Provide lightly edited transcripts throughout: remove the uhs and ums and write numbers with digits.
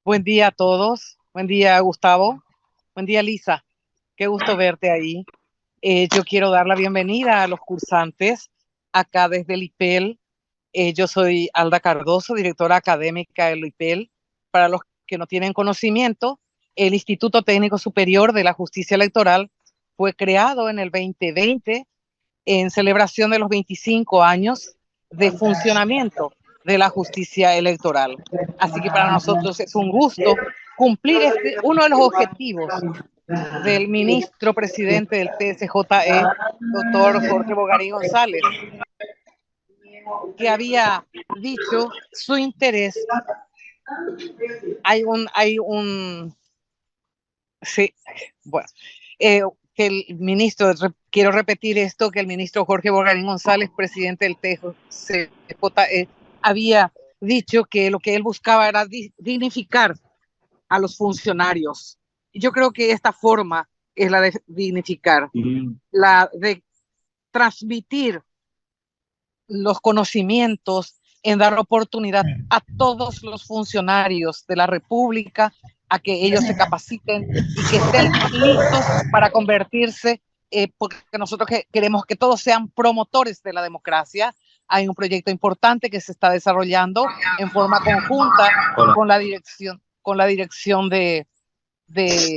Buen día a todos. Buen día, Gustavo. Buen día, Lisa. Qué gusto verte ahí. Yo quiero dar la bienvenida a los cursantes acá desde el IPEL. Yo soy Alda Cardoso, directora académica del IPEL. Para los que no tienen conocimiento, el Instituto Técnico Superior de la Justicia Electoral fue creado en el 2020 en celebración de los 25 años de funcionamiento de la justicia electoral. Así que para nosotros es un gusto cumplir uno de los objetivos del ministro presidente del TSJE, doctor Jorge Bogarín González, que había dicho su interés. Sí, bueno, que el ministro, quiero repetir esto, que el ministro Jorge Bogarín González, presidente del TSJE, había dicho que lo que él buscaba era dignificar a los funcionarios. Y yo creo que esta forma es la de dignificar, la de transmitir los conocimientos, en dar oportunidad a todos los funcionarios de la República a que ellos se capaciten y que estén listos para convertirse, porque nosotros queremos que todos sean promotores de la democracia. Hay un proyecto importante que se está desarrollando en forma conjunta Hola. con la dirección de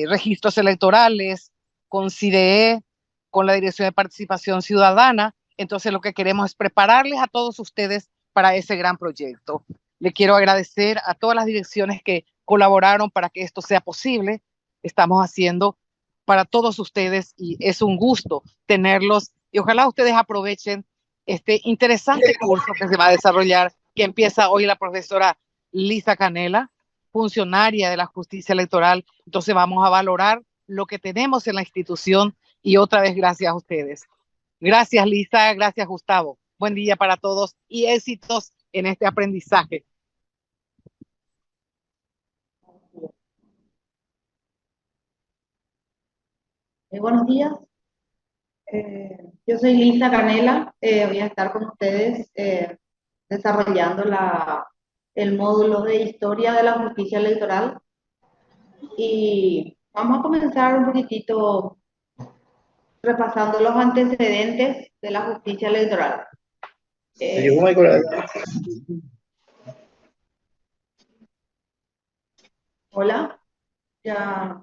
registros electorales, con CIDE, con la Dirección de Participación Ciudadana. Entonces lo que queremos es prepararles a todos ustedes para ese gran proyecto. Le quiero agradecer a todas las direcciones que colaboraron para que esto sea posible. Estamos haciendo para todos ustedes y es un gusto tenerlos y ojalá ustedes aprovechen este interesante curso que se va a desarrollar, que empieza hoy la profesora Lisa Canela, funcionaria de la justicia electoral. Entonces vamos a valorar lo que tenemos en la institución y otra vez gracias a ustedes. Gracias, Lisa. Gracias, Gustavo. Buen día para todos y éxitos en este aprendizaje. Buenos días. Yo soy Lisa Canela. Voy a estar con ustedes desarrollando el módulo de Historia de la Justicia Electoral. Y vamos a comenzar un poquitito repasando los antecedentes de la justicia electoral. Hola, ya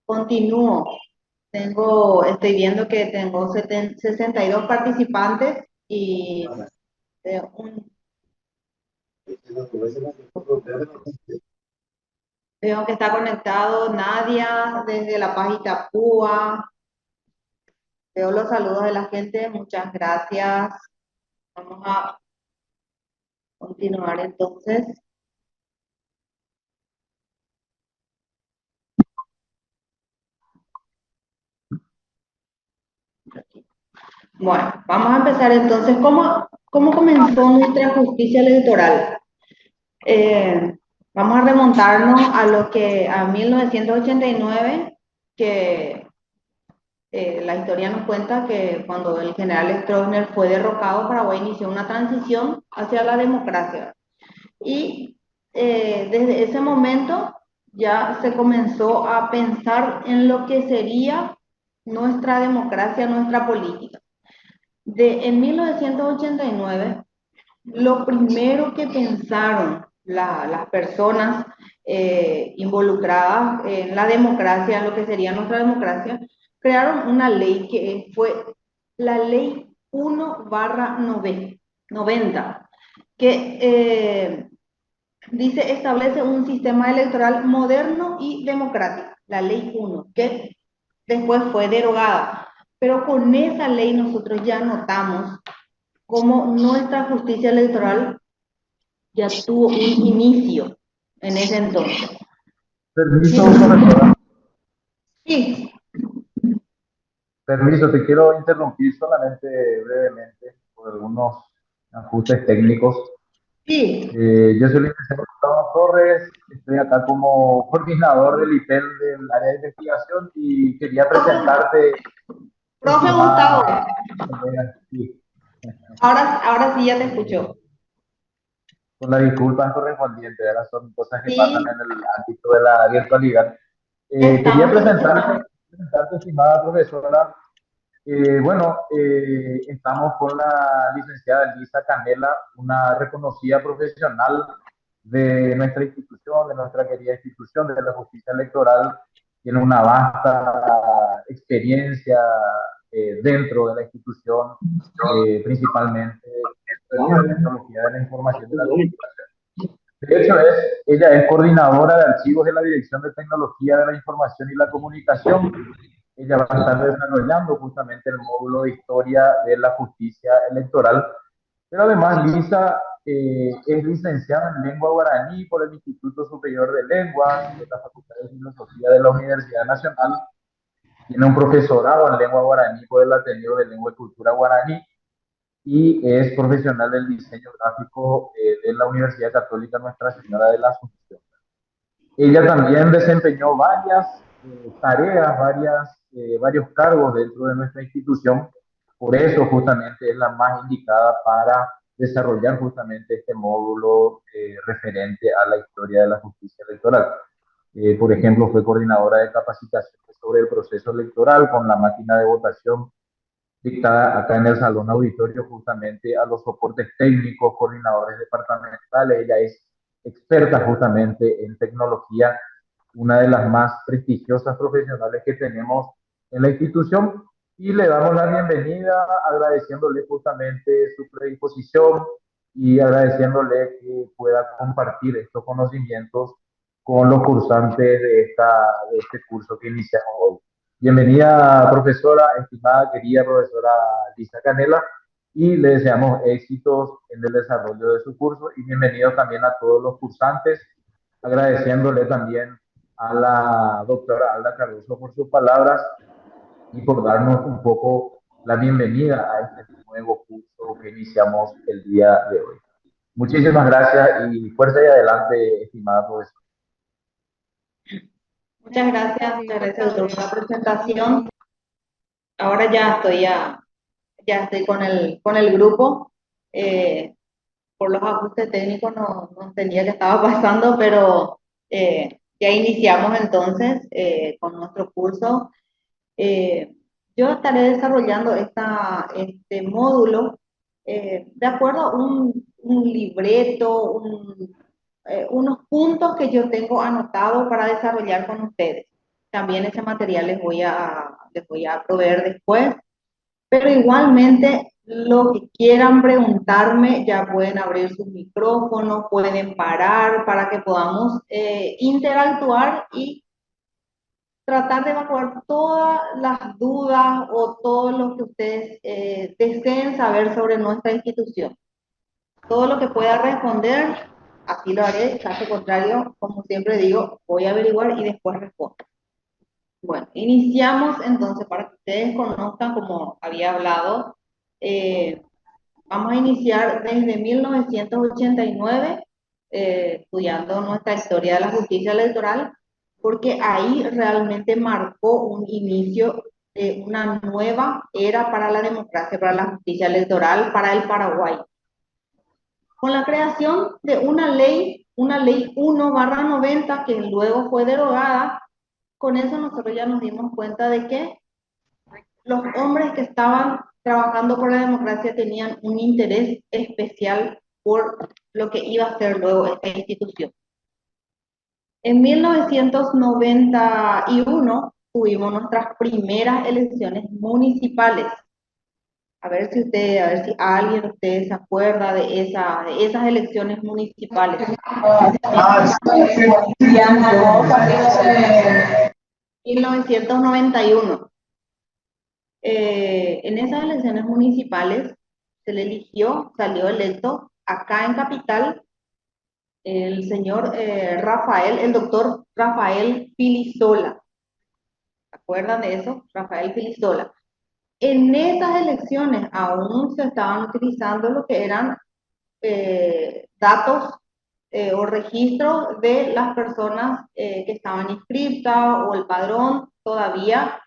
continúo. Estoy viendo que tengo 62 participantes y veo que está conectado Nadia desde La Paz Itapúa. Veo los saludos de la gente, muchas gracias. Vamos a continuar entonces. Bueno, vamos a empezar entonces. ¿Cómo comenzó nuestra justicia electoral? Vamos a remontarnos a 1989, que la historia nos cuenta que cuando el general Stroessner fue derrocado, Paraguay inició una transición hacia la democracia. Y desde ese momento ya se comenzó a pensar en lo que sería nuestra democracia, nuestra política. En 1989, lo primero que pensaron las personas involucradas en la democracia, en lo que sería nuestra democracia, crearon una ley que fue la Ley 1/90, que establece un sistema electoral moderno y democrático, la Ley 1, que después fue derogada. Pero con esa ley nosotros ya notamos cómo nuestra justicia electoral ya tuvo un inicio en ese entonces. Permiso, profesora. Sí. Permiso, te quiero interrumpir solamente brevemente por algunos ajustes técnicos. Sí. Yo soy el licenciado Gustavo Torres, estoy acá como coordinador del IPEL del área de investigación y quería presentarte. Profe Gustavo. Sí. Ahora sí ya te escucho. con las disculpas correspondientes, ¿verdad? Son cosas que pasan Sí, en el ámbito de la virtualidad. Quería estamos presentarte, estimada profesora. Bueno, estamos con la licenciada Lisa Canela, una reconocida profesional de nuestra institución, de nuestra querida institución de la justicia electoral. Tiene una vasta experiencia dentro de la institución, principalmente en la tecnología de la información y la comunicación. De hecho, ella es coordinadora de archivos de la Dirección de Tecnología de la Información y la Comunicación. Ella va a estar desarrollando justamente el módulo de historia de la justicia electoral. Pero además, Lisa es licenciada en lengua guaraní por el Instituto Superior de Lenguas de la Facultad de Filosofía de la Universidad Nacional. Tiene un profesorado en lengua guaraní por el Ateneo de Lengua y Cultura Guaraní y es profesional del diseño gráfico de la Universidad Católica Nuestra Señora de la Asunción. Ella también desempeñó varias tareas, varios cargos dentro de nuestra institución. Por eso justamente es la más indicada para desarrollar justamente este módulo referente a la historia de la justicia electoral. Por ejemplo, fue coordinadora de capacitación sobre el proceso electoral con la máquina de votación dictada acá en el salón auditorio justamente a los soportes técnicos, coordinadores departamentales. Ella es experta justamente en tecnología, una de las más prestigiosas profesionales que tenemos en la institución, y le damos la bienvenida agradeciéndole justamente su predisposición y agradeciéndole que pueda compartir estos conocimientos con los cursantes de este curso que iniciamos hoy. Bienvenida, profesora, estimada, querida profesora Lisa Canela, y le deseamos éxitos en el desarrollo de su curso y bienvenidos también a todos los cursantes, agradeciéndole también a la doctora Alda Cardoso por sus palabras y por darnos un poco la bienvenida a este nuevo curso que iniciamos el día de hoy. Muchísimas gracias y fuerza y adelante, estimada profesora. muchas gracias, doctor, por la presentación. Ahora ya estoy con el grupo. Por los ajustes técnicos no entendía qué estaba pasando, pero ya iniciamos entonces con nuestro curso. Yo estaré desarrollando este módulo de acuerdo a un libreto, unos puntos que yo tengo anotados para desarrollar con ustedes. También ese material les voy a proveer después, pero igualmente lo que quieran preguntarme ya pueden abrir sus micrófonos, pueden parar para que podamos interactuar y tratar de evacuar todas las dudas o todo lo que ustedes deseen saber sobre nuestra institución. Todo lo que pueda responder, así lo haré. Caso contrario, como siempre digo, voy a averiguar y después respondo. Bueno, iniciamos entonces para que ustedes conozcan, como había hablado, vamos a iniciar desde 1989 estudiando nuestra historia de la justicia electoral, porque ahí realmente marcó un inicio de una nueva era para la democracia, para la justicia electoral, para el Paraguay. Con la creación de una ley 1/90, que luego fue derogada, con eso nosotros ya nos dimos cuenta de que los hombres que estaban trabajando por la democracia tenían un interés especial por lo que iba a ser luego esta institución. En 1991 tuvimos nuestras primeras elecciones municipales. A ver si alguien de ustedes se acuerda de esas elecciones municipales. 1991. En esas elecciones municipales se le eligió, salió electo acá en Capital el señor el doctor Rafael Pilisola. ¿Se acuerdan de eso? Rafael Pilisola. En esas elecciones aún se estaban utilizando lo que eran datos o registros de las personas que estaban inscritas o el padrón todavía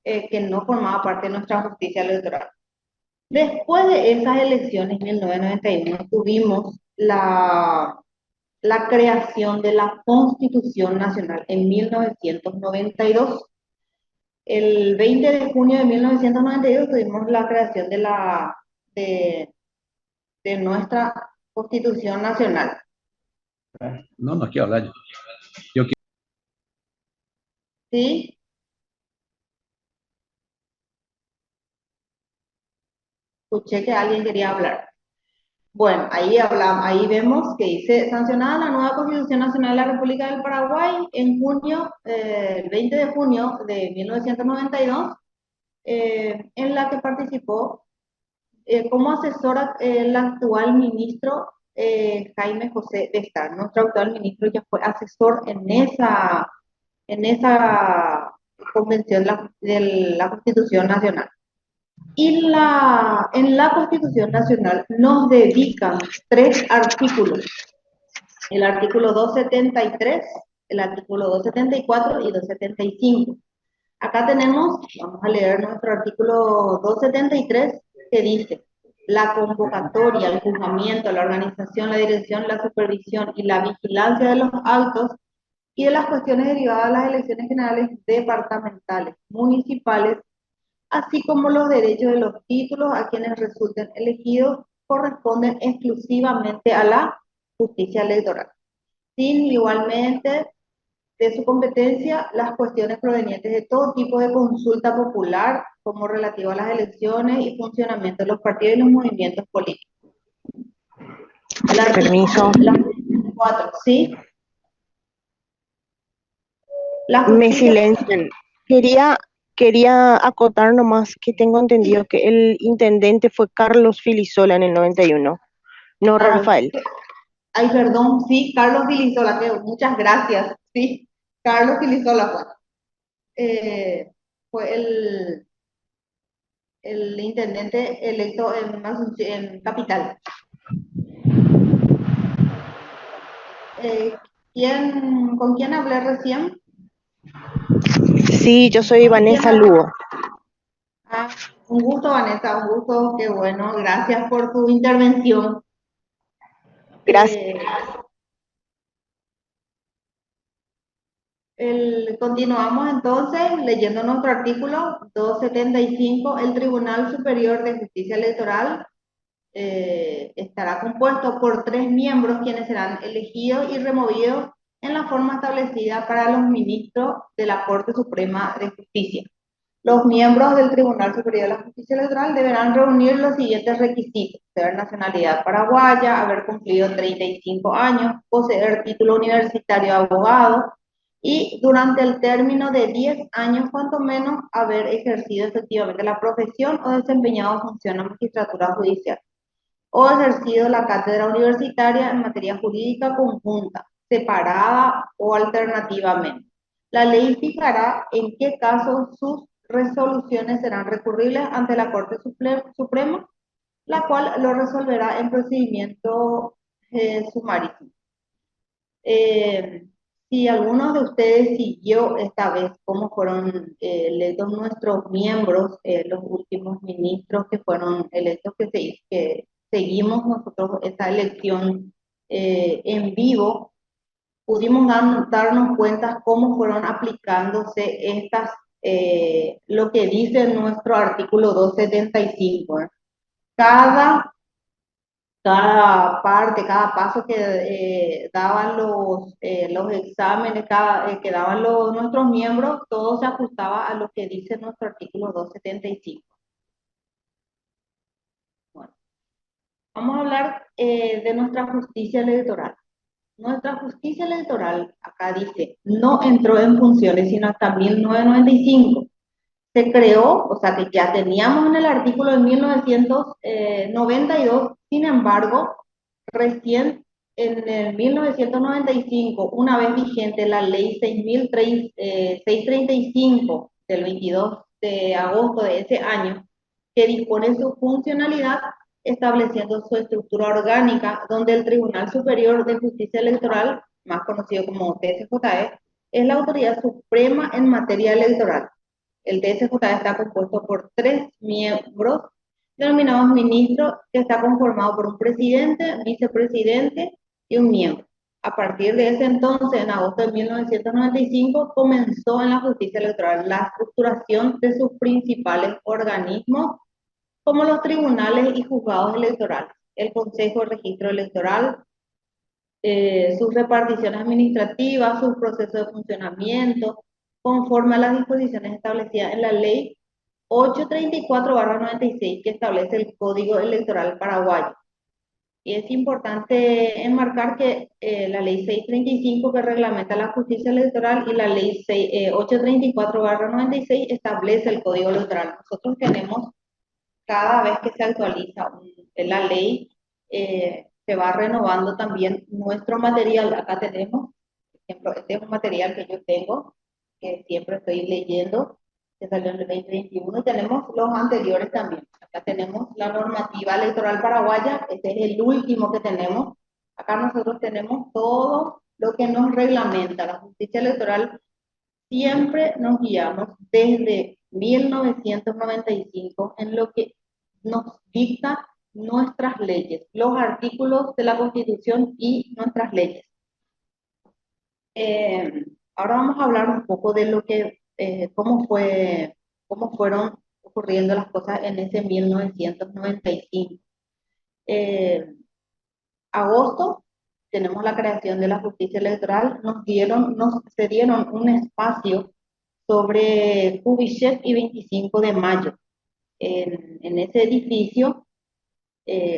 que no formaba parte de nuestra justicia electoral. Después de esas elecciones, en 1991, tuvimos la creación de la Constitución Nacional en 1992. El 20 de junio de 1992 tuvimos la creación de nuestra Constitución Nacional. No, no quiero hablar. Yo quiero... ¿Sí? Escuché que alguien quería hablar. Bueno, ahí vemos que dice, sancionada la nueva Constitución Nacional de la República del Paraguay en junio, el 20 de junio de 1992, en la que participó como asesora el actual ministro Jaime José de Estar. Nuestro actual ministro ya fue asesor en esa convención de la Constitución Nacional. Y en la Constitución Nacional nos dedican 3 artículos. El artículo 273, el artículo 274 y 275. Acá tenemos, vamos a leer nuestro artículo 273, que dice: la convocatoria, el juzgamiento, la organización, la dirección, la supervisión y la vigilancia de los actos y de las cuestiones derivadas de las elecciones generales departamentales, municipales, así como los derechos de los títulos a quienes resulten elegidos, corresponden exclusivamente a la justicia electoral. Sin igualmente de su competencia las cuestiones provenientes de todo tipo de consulta popular, como relativo a las elecciones y funcionamiento de los partidos y los movimientos políticos. Permiso. 4, ¿sí? Me silencian. Quería acotar nomás que tengo entendido que el intendente fue Carlos Filisola en el 91, no Rafael. Ay, perdón, sí, Carlos Filisola, muchas gracias, sí, Carlos Filisola fue el intendente electo en Capital. ¿Con quién hablé recién? Sí, yo soy Vanessa Lugo. Un gusto, Vanessa, un gusto, qué bueno, gracias por tu intervención. Gracias. Continuamos entonces leyendo nuestro artículo 275. El Tribunal Superior de Justicia Electoral estará compuesto por 3 miembros, quienes serán elegidos y removidos en la forma establecida para los ministros de la Corte Suprema de Justicia. Los miembros del Tribunal Superior de la Justicia Electoral deberán reunir los siguientes requisitos: tener nacionalidad paraguaya, haber cumplido 35 años, poseer título universitario de abogado y durante el término de 10 años cuanto menos haber ejercido efectivamente la profesión o desempeñado función en magistratura judicial o ejercido la cátedra universitaria en materia jurídica conjunta, separada o alternativamente. La ley fijará en qué casos sus resoluciones serán recurribles ante la Corte Suprema, la cual lo resolverá en procedimiento sumarísimo. Si alguno de ustedes siguió esta vez cómo fueron electos nuestros miembros, los últimos ministros que fueron electos, que seguimos nosotros esta elección en vivo, pudimos darnos cuenta cómo fueron aplicándose lo que dice nuestro artículo 275. Cada parte, cada paso que daban los exámenes, que daban nuestros miembros, todo se ajustaba a lo que dice nuestro artículo 275. Bueno, vamos a hablar de nuestra justicia electoral. Nuestra justicia electoral, acá dice, no entró en funciones sino hasta 1995. Se creó, o sea que ya teníamos en el artículo de 1992, sin embargo, recién en el 1995, una vez vigente la ley 635 del 22 de agosto de ese año, que dispone su funcionalidad estableciendo su estructura orgánica, donde el Tribunal Superior de Justicia Electoral, más conocido como TSJE, es la autoridad suprema en materia electoral. El TSJ está compuesto por 3 miembros, denominamos ministro, que está conformado por un presidente, vicepresidente y un miembro. A partir de ese entonces, en agosto de 1995, comenzó en la justicia electoral la estructuración de sus principales organismos, como los tribunales y juzgados electorales, el Consejo de Registro Electoral, sus reparticiones administrativas, sus procesos de funcionamiento, conforme a las disposiciones establecidas en la Ley 834/96, que establece el Código Electoral paraguayo. Y es importante enmarcar que la Ley 635, que reglamenta la justicia electoral, y la Ley 834/96 establece el Código Electoral. Nosotros tenemos, cada vez que se actualiza la ley, se va renovando también nuestro material. Acá tenemos, por ejemplo, este es un material que yo tengo, que siempre estoy leyendo, que salió en el 2021. Tenemos los anteriores también. Acá tenemos la normativa electoral paraguaya, este es el último que tenemos. Acá nosotros tenemos todo lo que nos reglamenta la justicia electoral. Siempre nos guiamos desde 1995 en lo que nos dicta nuestras leyes, los artículos de la Constitución y nuestras leyes. Ahora vamos a hablar un poco de lo que, cómo fueron ocurriendo las cosas en ese 1995. Agosto, tenemos la creación de la justicia electoral, nos cedieron un espacio sobre Kubitschek y 25 de mayo. En ese edificio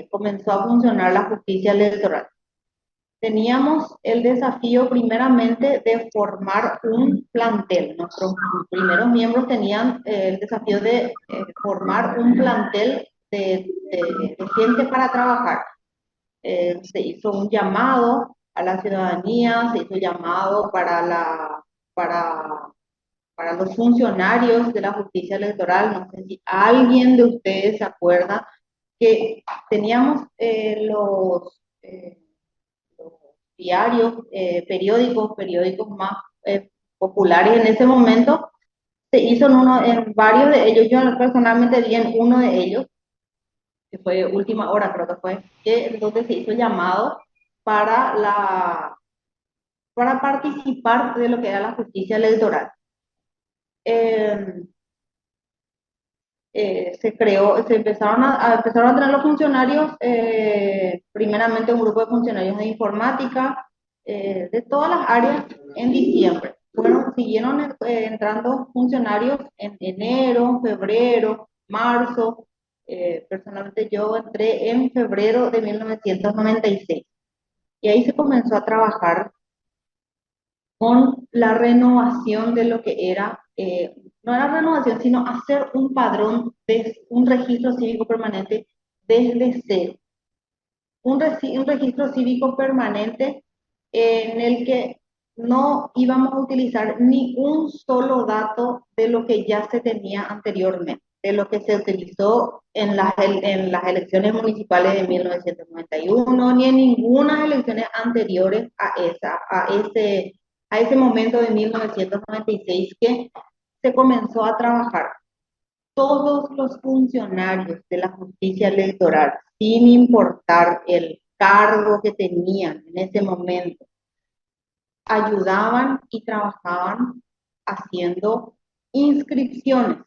comenzó a funcionar la justicia electoral. Teníamos el desafío primeramente de formar un plantel. Nuestros primeros miembros tenían el desafío de formar un plantel de gente para trabajar. Se hizo un llamado a la ciudadanía, se hizo llamado para los funcionarios de la justicia electoral. No sé si alguien de ustedes se acuerda que teníamos los diarios, periódicos más populares en ese momento. Se hizo en varios de ellos, yo personalmente vi en uno de ellos, que fue Última Hora, creo que fue, donde se hizo llamado para participar de lo que era la justicia electoral. Se empezaron a tener los funcionarios, primeramente un grupo de funcionarios de informática, de todas las áreas en diciembre. Siguieron entrando funcionarios en enero, febrero, marzo. Personalmente yo entré en febrero de 1996 y ahí se comenzó a trabajar con la renovación de lo que era, no era renovación, sino hacer un padrón, un registro cívico permanente desde cero. Un registro cívico permanente en el que no íbamos a utilizar ni un solo dato de lo que ya se tenía anteriormente, de lo que se utilizó en las elecciones municipales de 1991, ni en ninguna elecciones anteriores a ese momento de 1996 que se comenzó a trabajar. Todos los funcionarios de la justicia electoral, sin importar el cargo que tenían en ese momento, ayudaban y trabajaban haciendo inscripciones.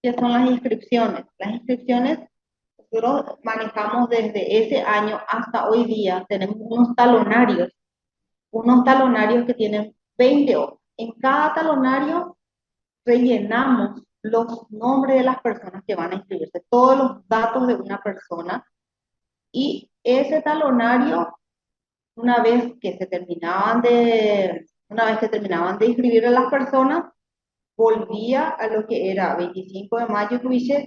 ¿Qué son las inscripciones? Las inscripciones nosotros manejamos desde ese año hasta hoy día. Tenemos unos talonarios que tienen 20 hojas. En cada talonario rellenamos los nombres de las personas que van a inscribirse, todos los datos de una persona, y ese talonario, una vez que terminaban de inscribir a las personas, volvía a lo que era 25 de mayo,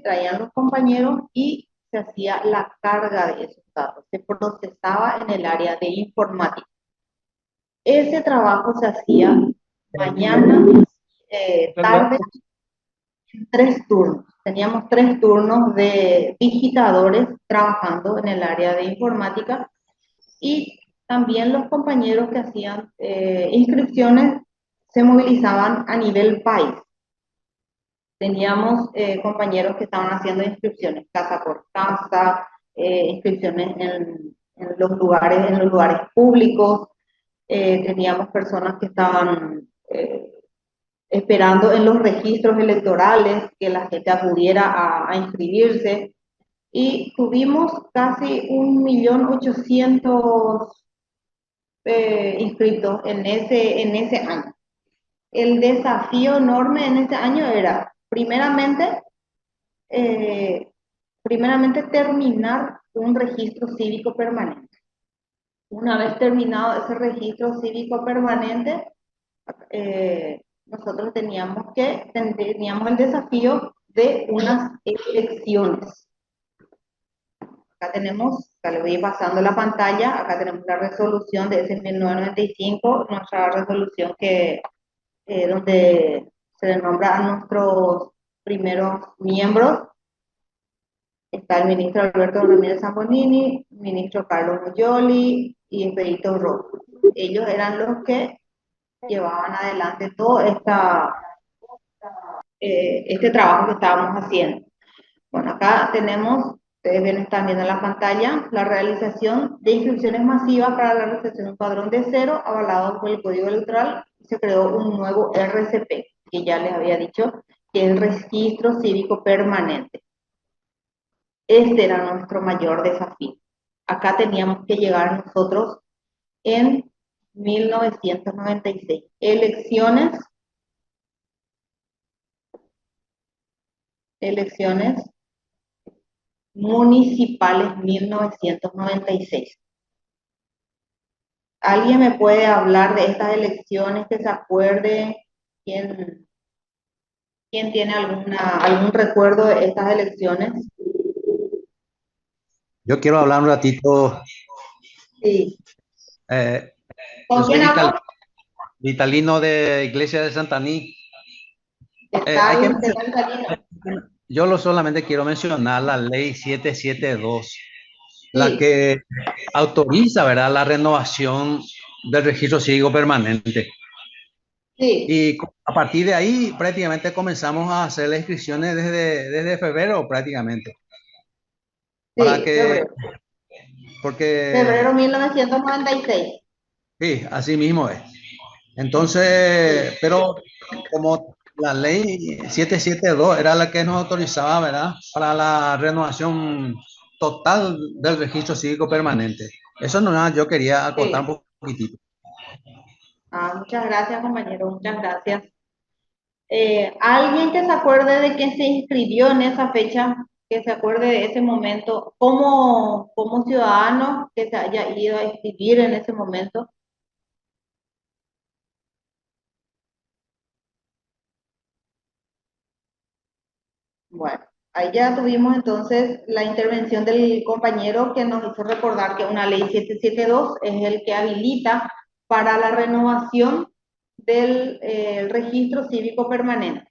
traían los compañeros y se hacía la carga de esos datos, se procesaba en el área de informática. Ese trabajo se hacía mañana, tarde, en 3 turnos. Teníamos 3 turnos de digitadores trabajando en el área de informática, y también los compañeros que hacían inscripciones se movilizaban a nivel país. Teníamos compañeros que estaban haciendo inscripciones casa por casa, inscripciones en los lugares públicos. Teníamos personas que estaban esperando en los registros electorales que la gente acudiera a inscribirse, y tuvimos casi 1.800.000 inscritos en ese año. El desafío enorme en ese año era, primeramente terminar un registro cívico permanente. Una vez terminado ese registro cívico permanente, nosotros teníamos el desafío de unas elecciones. Acá le voy pasando la pantalla, acá tenemos la resolución de ese 1995, nuestra resolución donde se nombra a nuestros primeros miembros. Está el ministro Alberto Ramírez Zambonini, el ministro Carlos Moyoli y Expedito Roth. Ellos eran los que llevaban adelante todo este trabajo que estábamos haciendo. Bueno, acá tenemos, ustedes están viendo en la pantalla, la realización de inscripciones masivas para la realización de un padrón de cero avalado por el Código Electoral. Se creó un nuevo RCP, que ya les había dicho, que es el Registro Cívico Permanente. Este era nuestro mayor desafío. Acá teníamos que llegar nosotros en 1996. Elecciones municipales 1996. ¿Alguien me puede hablar de estas elecciones, que se acuerde? ¿Quién tiene algún recuerdo de estas elecciones? Yo quiero hablar un ratito. Sí. Yo soy vitalino de Iglesia de Santaní. Yo solamente quiero mencionar la ley 772, sí, la que autoriza, ¿verdad?, la renovación del registro cívico permanente. Sí. Y a partir de ahí prácticamente comenzamos a hacer las inscripciones desde febrero prácticamente. Sí, para que, febrero. Porque... Febrero 1996. Sí, así mismo es. Entonces, sí, pero como la ley 772 era la que nos autorizaba, ¿verdad?, para la renovación total del registro cívico permanente. Eso no nada, yo quería acotar, sí, un poquitito. Muchas gracias, compañero, muchas gracias. ¿Alguien que se acuerde de que se inscribió en esa fecha, que se acuerde de ese momento, como ciudadano que se haya ido a inscribir en ese momento? Bueno, ahí ya tuvimos entonces la intervención del compañero, que nos hizo recordar que una ley 772 es el que habilita para la renovación del registro cívico permanente.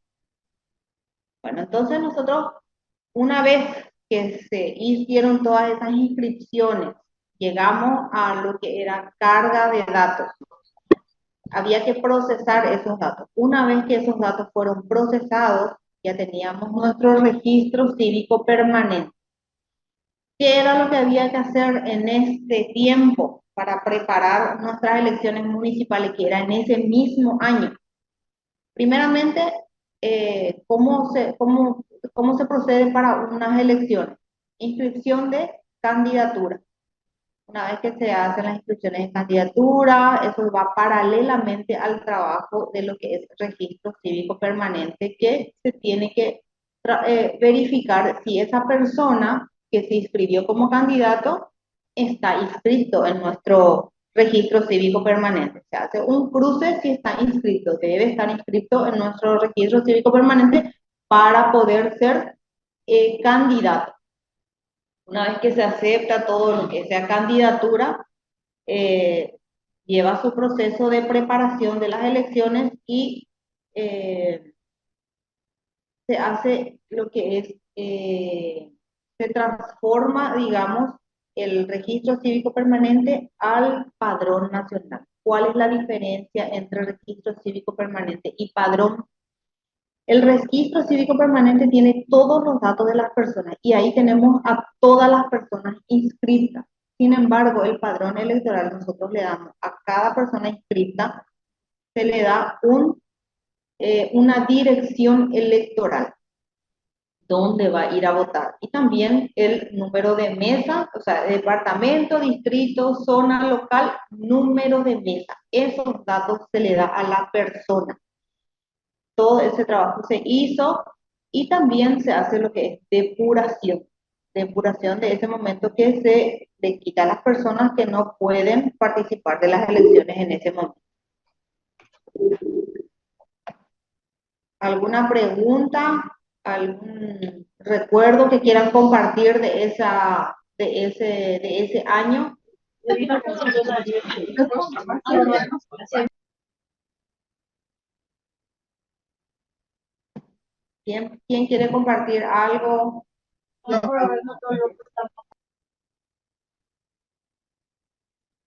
Bueno, entonces nosotros, una vez que se hicieron todas esas inscripciones, llegamos a lo que era carga de datos. Había que procesar esos datos. Una vez que esos datos fueron procesados, ya teníamos nuestro registro cívico permanente. ¿Qué era lo que había que hacer en este tiempo para preparar nuestras elecciones municipales, que era en ese mismo año? Primeramente, ¿cómo se procede para unas elecciones? Inscripción de candidatura. Una vez que se hacen las inscripciones de candidatura, eso va paralelamente al trabajo de lo que es registro cívico permanente, que se tiene que verificar si esa persona que se inscribió como candidato está inscrito en nuestro registro cívico permanente. Se hace un cruce si está inscrito, debe estar inscrito en nuestro registro cívico permanente para poder ser candidato. Una vez que se acepta todo lo que sea candidatura, lleva su proceso de preparación de las elecciones y se hace lo que es, se transforma, digamos, el registro cívico permanente al padrón nacional. ¿Cuál es la diferencia entre registro cívico permanente y padrón? El registro cívico permanente tiene todos los datos de las personas y ahí tenemos a todas las personas inscritas. Sin embargo, el padrón electoral nosotros le damos a cada persona inscrita, se le da una dirección electoral donde va a ir a votar. Y también el número de mesa, o sea, departamento, distrito, zona local, número de mesa. Esos datos se le da a la persona. Todo ese trabajo se hizo y también se hace lo que es depuración de ese momento que se le quita a las personas que no pueden participar de las elecciones en ese momento. ¿Alguna pregunta? ¿Algún recuerdo que quieran compartir de ese año? ¿Quién quiere compartir algo?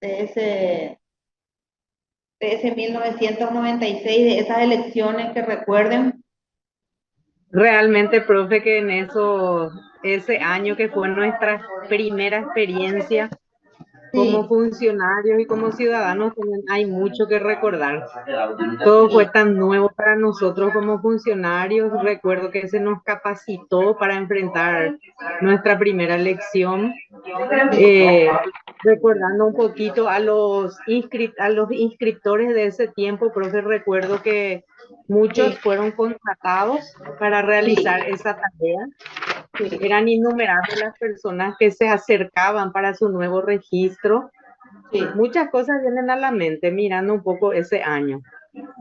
De ese 1996, de esas elecciones que recuerden. Realmente, profe, que en ese año que fue nuestra primera experiencia como funcionarios y como ciudadanos, también hay mucho que recordar. Todo fue tan nuevo para nosotros como funcionarios. Recuerdo que se nos capacitó para enfrentar nuestra primera elección. Recordando un poquito a los inscriptores de ese tiempo, profe, recuerdo que muchos fueron contratados para realizar esa tarea. Eran innumerables las personas que se acercaban para su nuevo registro. Muchas cosas vienen a la mente mirando un poco ese año.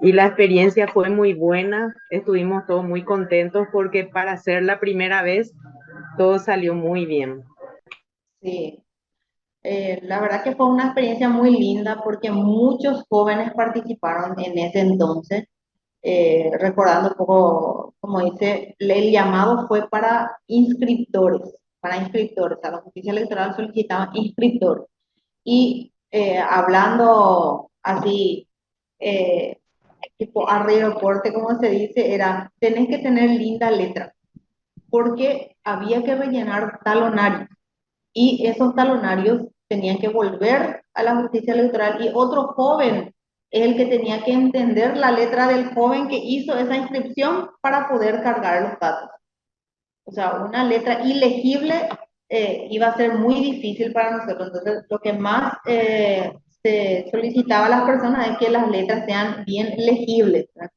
Y la experiencia fue muy buena. Estuvimos todos muy contentos porque para ser la primera vez todo salió muy bien. Sí. La verdad que fue una experiencia muy linda porque muchos jóvenes participaron en ese entonces. Recordando un poco, como dice, el llamado fue para inscriptores, a la justicia electoral solicitaban inscriptores. Y hablando así, tipo aeroporte, como se dice, era, tenés que tener linda letra, porque había que rellenar talonarios, y esos talonarios tenían que volver a la justicia electoral y otro joven es el que tenía que entender la letra del joven que hizo esa inscripción para poder cargar los datos. O sea, una letra ilegible iba a ser muy difícil para nosotros. Entonces, lo que más se solicitaba a las personas es que las letras sean bien legibles, ¿verdad?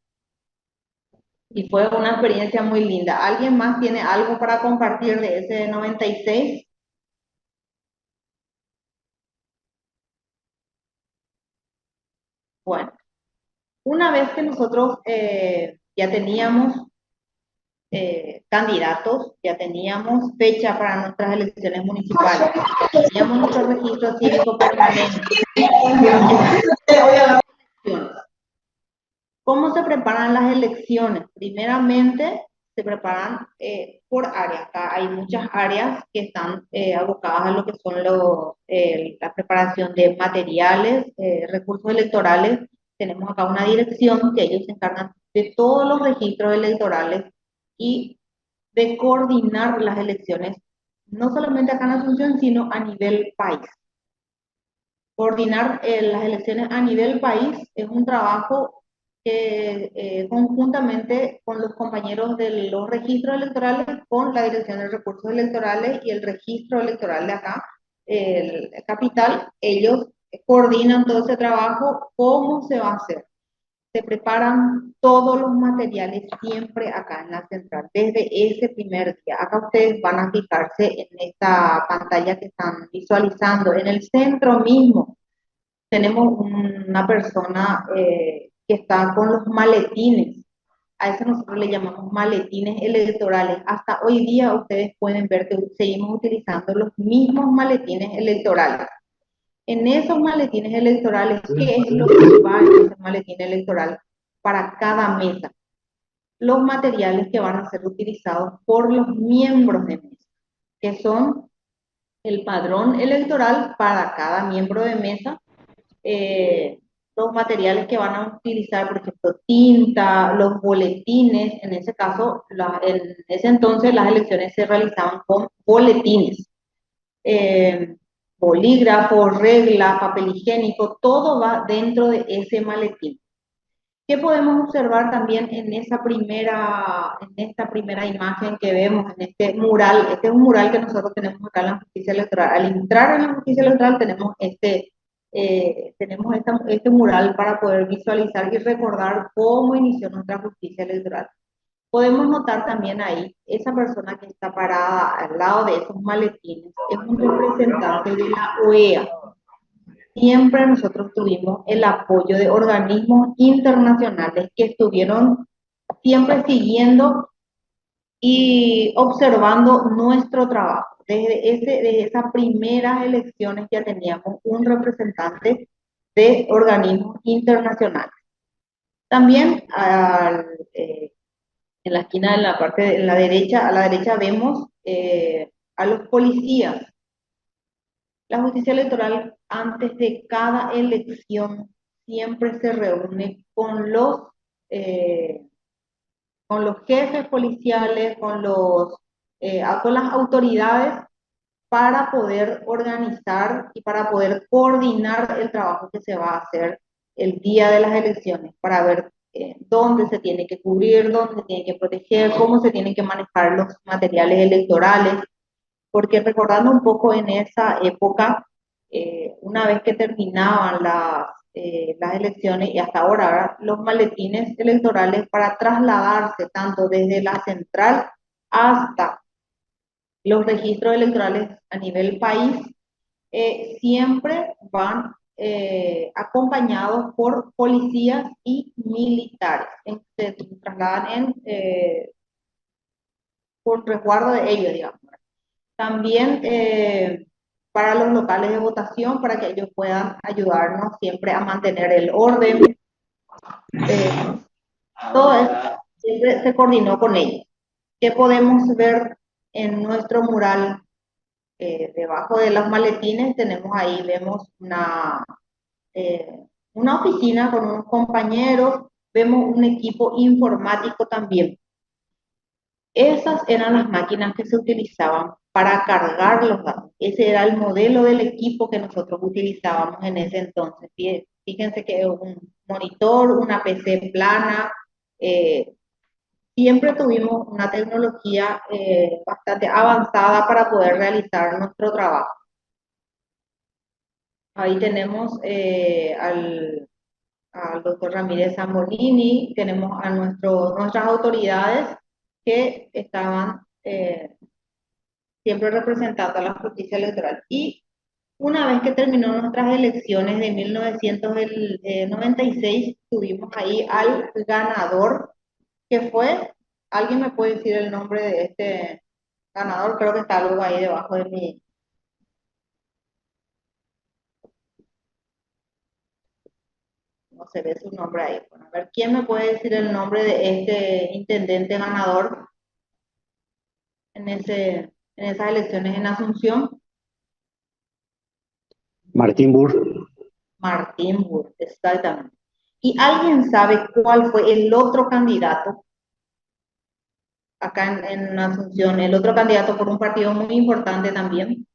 Y fue una experiencia muy linda. ¿Alguien más tiene algo para compartir de ese 96? Bueno, una vez que nosotros ya teníamos candidatos, ya teníamos fecha para nuestras elecciones municipales, teníamos nuestro registro cívico permanente. ¿Cómo se preparan las elecciones? Primeramente, se preparan por áreas. Acá hay muchas áreas que están abocadas a lo que son la preparación de materiales, recursos electorales. Tenemos acá una dirección que ellos se encargan de todos los registros electorales y de coordinar las elecciones, no solamente acá en Asunción, sino a nivel país. Coordinar las elecciones a nivel país es un trabajo que conjuntamente con los compañeros de los registros electorales, con la Dirección de Recursos Electorales y el registro electoral de acá, el capital, ellos coordinan todo ese trabajo. ¿Cómo se va a hacer? Se preparan todos los materiales siempre acá en la central, desde ese primer día. Acá ustedes van a fijarse en esta pantalla que están visualizando. En el centro mismo tenemos una persona que está con los maletines. A eso nosotros le llamamos maletines electorales. Hasta hoy día ustedes pueden ver que seguimos utilizando los mismos maletines electorales. En esos maletines electorales, ¿qué es lo que va en ese maletín electoral para cada mesa? Los materiales que van a ser utilizados por los miembros de mesa, que son el padrón electoral para cada miembro de mesa, los materiales que van a utilizar, por ejemplo, tinta, los boletines. En ese caso, en ese entonces las elecciones se realizaban con boletines, bolígrafos, regla, papel higiénico, todo va dentro de ese maletín. ¿Qué podemos observar también en esta primera imagen que vemos, en este mural? Este es un mural que nosotros tenemos acá en la justicia electoral. Al entrar en la justicia electoral tenemos este mural para poder visualizar y recordar cómo inició nuestra justicia electoral. Podemos notar también ahí, esa persona que está parada al lado de esos maletines es un representante de la OEA. Siempre nosotros tuvimos el apoyo de organismos internacionales que estuvieron siempre siguiendo y observando nuestro trabajo. Desde esas primeras elecciones ya teníamos un representante de organismos internacionales. También en la esquina de la parte de la derecha, a la derecha vemos a los policías. La justicia electoral antes de cada elección siempre se reúne con los jefes policiales, con las autoridades para poder organizar y para poder coordinar el trabajo que se va a hacer el día de las elecciones, para ver dónde se tiene que cubrir, dónde se tiene que proteger, cómo se tienen que manejar los materiales electorales, porque recordando un poco en esa época, una vez que terminaban las elecciones y hasta ahora, los maletines electorales para trasladarse tanto desde la central hasta los registros electorales a nivel país, siempre van acompañados por policías y militares. Se trasladan por resguardo de ellos, digamos. También para los locales de votación, para que ellos puedan ayudarnos siempre a mantener el orden. Todo eso siempre se coordinó con ellos. ¿Qué podemos ver en nuestro mural? Debajo de los maletines tenemos ahí, vemos una oficina con unos compañeros, vemos un equipo informático también. Esas eran las máquinas que se utilizaban para cargar los datos. Ese era el modelo del equipo que nosotros utilizábamos en ese entonces. Fíjense que un monitor, una PC plana, siempre tuvimos una tecnología bastante avanzada para poder realizar nuestro trabajo. Ahí tenemos al doctor Ramírez Zamolini, tenemos a nuestras autoridades que estaban siempre representando a la justicia electoral. Y una vez que terminó nuestras elecciones de 1996, tuvimos ahí al ganador, que fue, ¿alguien me puede decir el nombre de este ganador? Creo que está algo ahí debajo de mi... No se ve su nombre ahí. Bueno, a ver, ¿quién me puede decir el nombre de este intendente ganador en esas elecciones en Asunción? Martín Burr. Martín Burr, exactamente. ¿Y alguien sabe cuál fue el otro candidato acá en Asunción? El otro candidato por un partido muy importante también.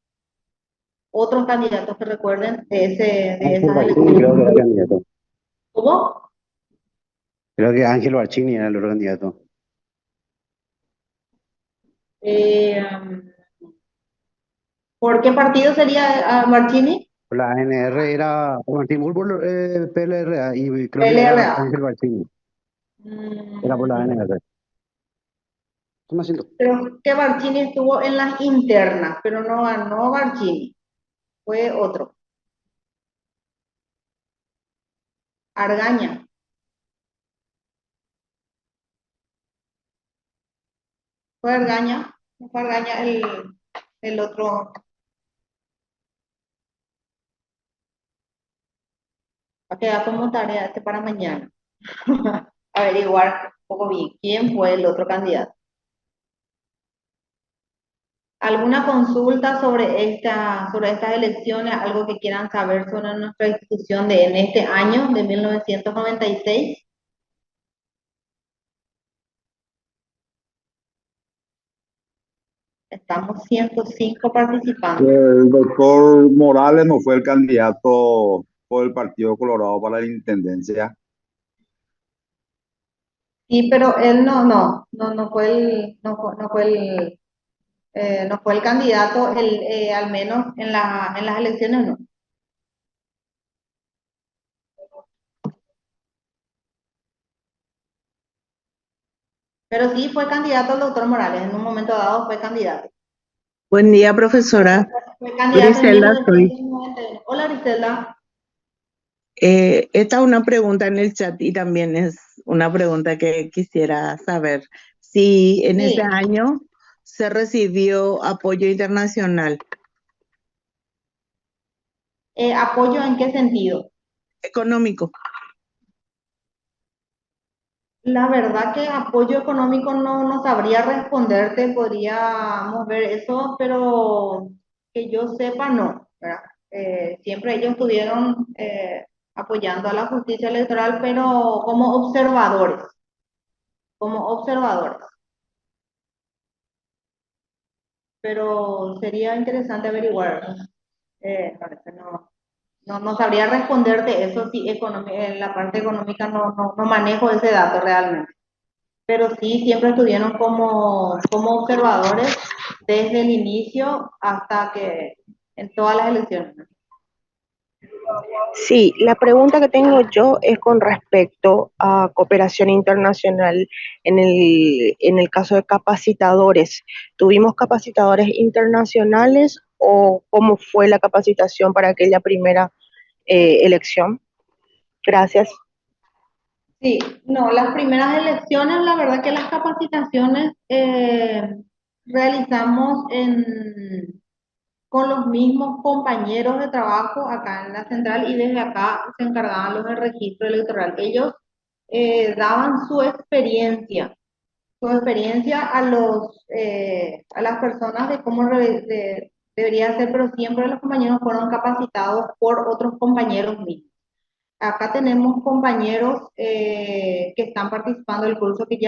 Otros candidatos que recuerden de esas elecciones. Creo que era candidato. ¿Cómo? Creo que Ángel Barcini era el otro candidato. ¿Por qué partido sería Marchini? La ANR era Martín Burr por PLRA y creo que PLRA. era Ángel Barcini. Era por la ANR. ¿Qué más haciendo? Creo que Barcini estuvo en las internas, pero no ganó Barcini. Fue otro. Argaña. Fue Argaña. No fue Argaña el otro. Va a quedar como tarea para mañana. Averiguar un poco bien quién fue el otro candidato. ¿Alguna consulta sobre estas elecciones? ¿Algo que quieran saber sobre nuestra institución en este año de 1996? Estamos 105 participantes. El doctor Morales no fue el candidato por el Partido Colorado para la intendencia. Sí, pero él no fue no fue el candidato, al menos en las elecciones no. Pero sí fue candidato el doctor Morales, en un momento dado fue candidato. Buen día, profesora. Fue candidato en Griselda soy. 1991. Hola, Griselda. Esta es una pregunta en el chat y también es una pregunta que quisiera saber. Si en Sí. ese año se recibió apoyo internacional. ¿Apoyo en qué sentido? Económico. La verdad que apoyo económico no sabría responderte, podríamos ver eso, pero que yo sepa no, ¿verdad? Siempre ellos estuvieron apoyando a la justicia electoral, pero como observadores. Pero sería interesante averiguar. Parece no sabría responderte eso, sí, en la parte económica no manejo ese dato realmente. Pero sí, siempre estuvieron como observadores desde el inicio hasta que en todas las elecciones. Sí, la pregunta que tengo yo es con respecto a cooperación internacional en el caso de capacitadores. ¿Tuvimos capacitadores internacionales o cómo fue la capacitación para aquella primera elección? Gracias. Sí, no, las primeras elecciones, la verdad que las capacitaciones realizamos con los mismos compañeros de trabajo acá en la central y desde acá se encargaban los del registro electoral. Ellos daban su experiencia a las personas de cómo debería ser, pero siempre los compañeros fueron capacitados por otros compañeros mismos. Acá tenemos compañeros que están participando del curso que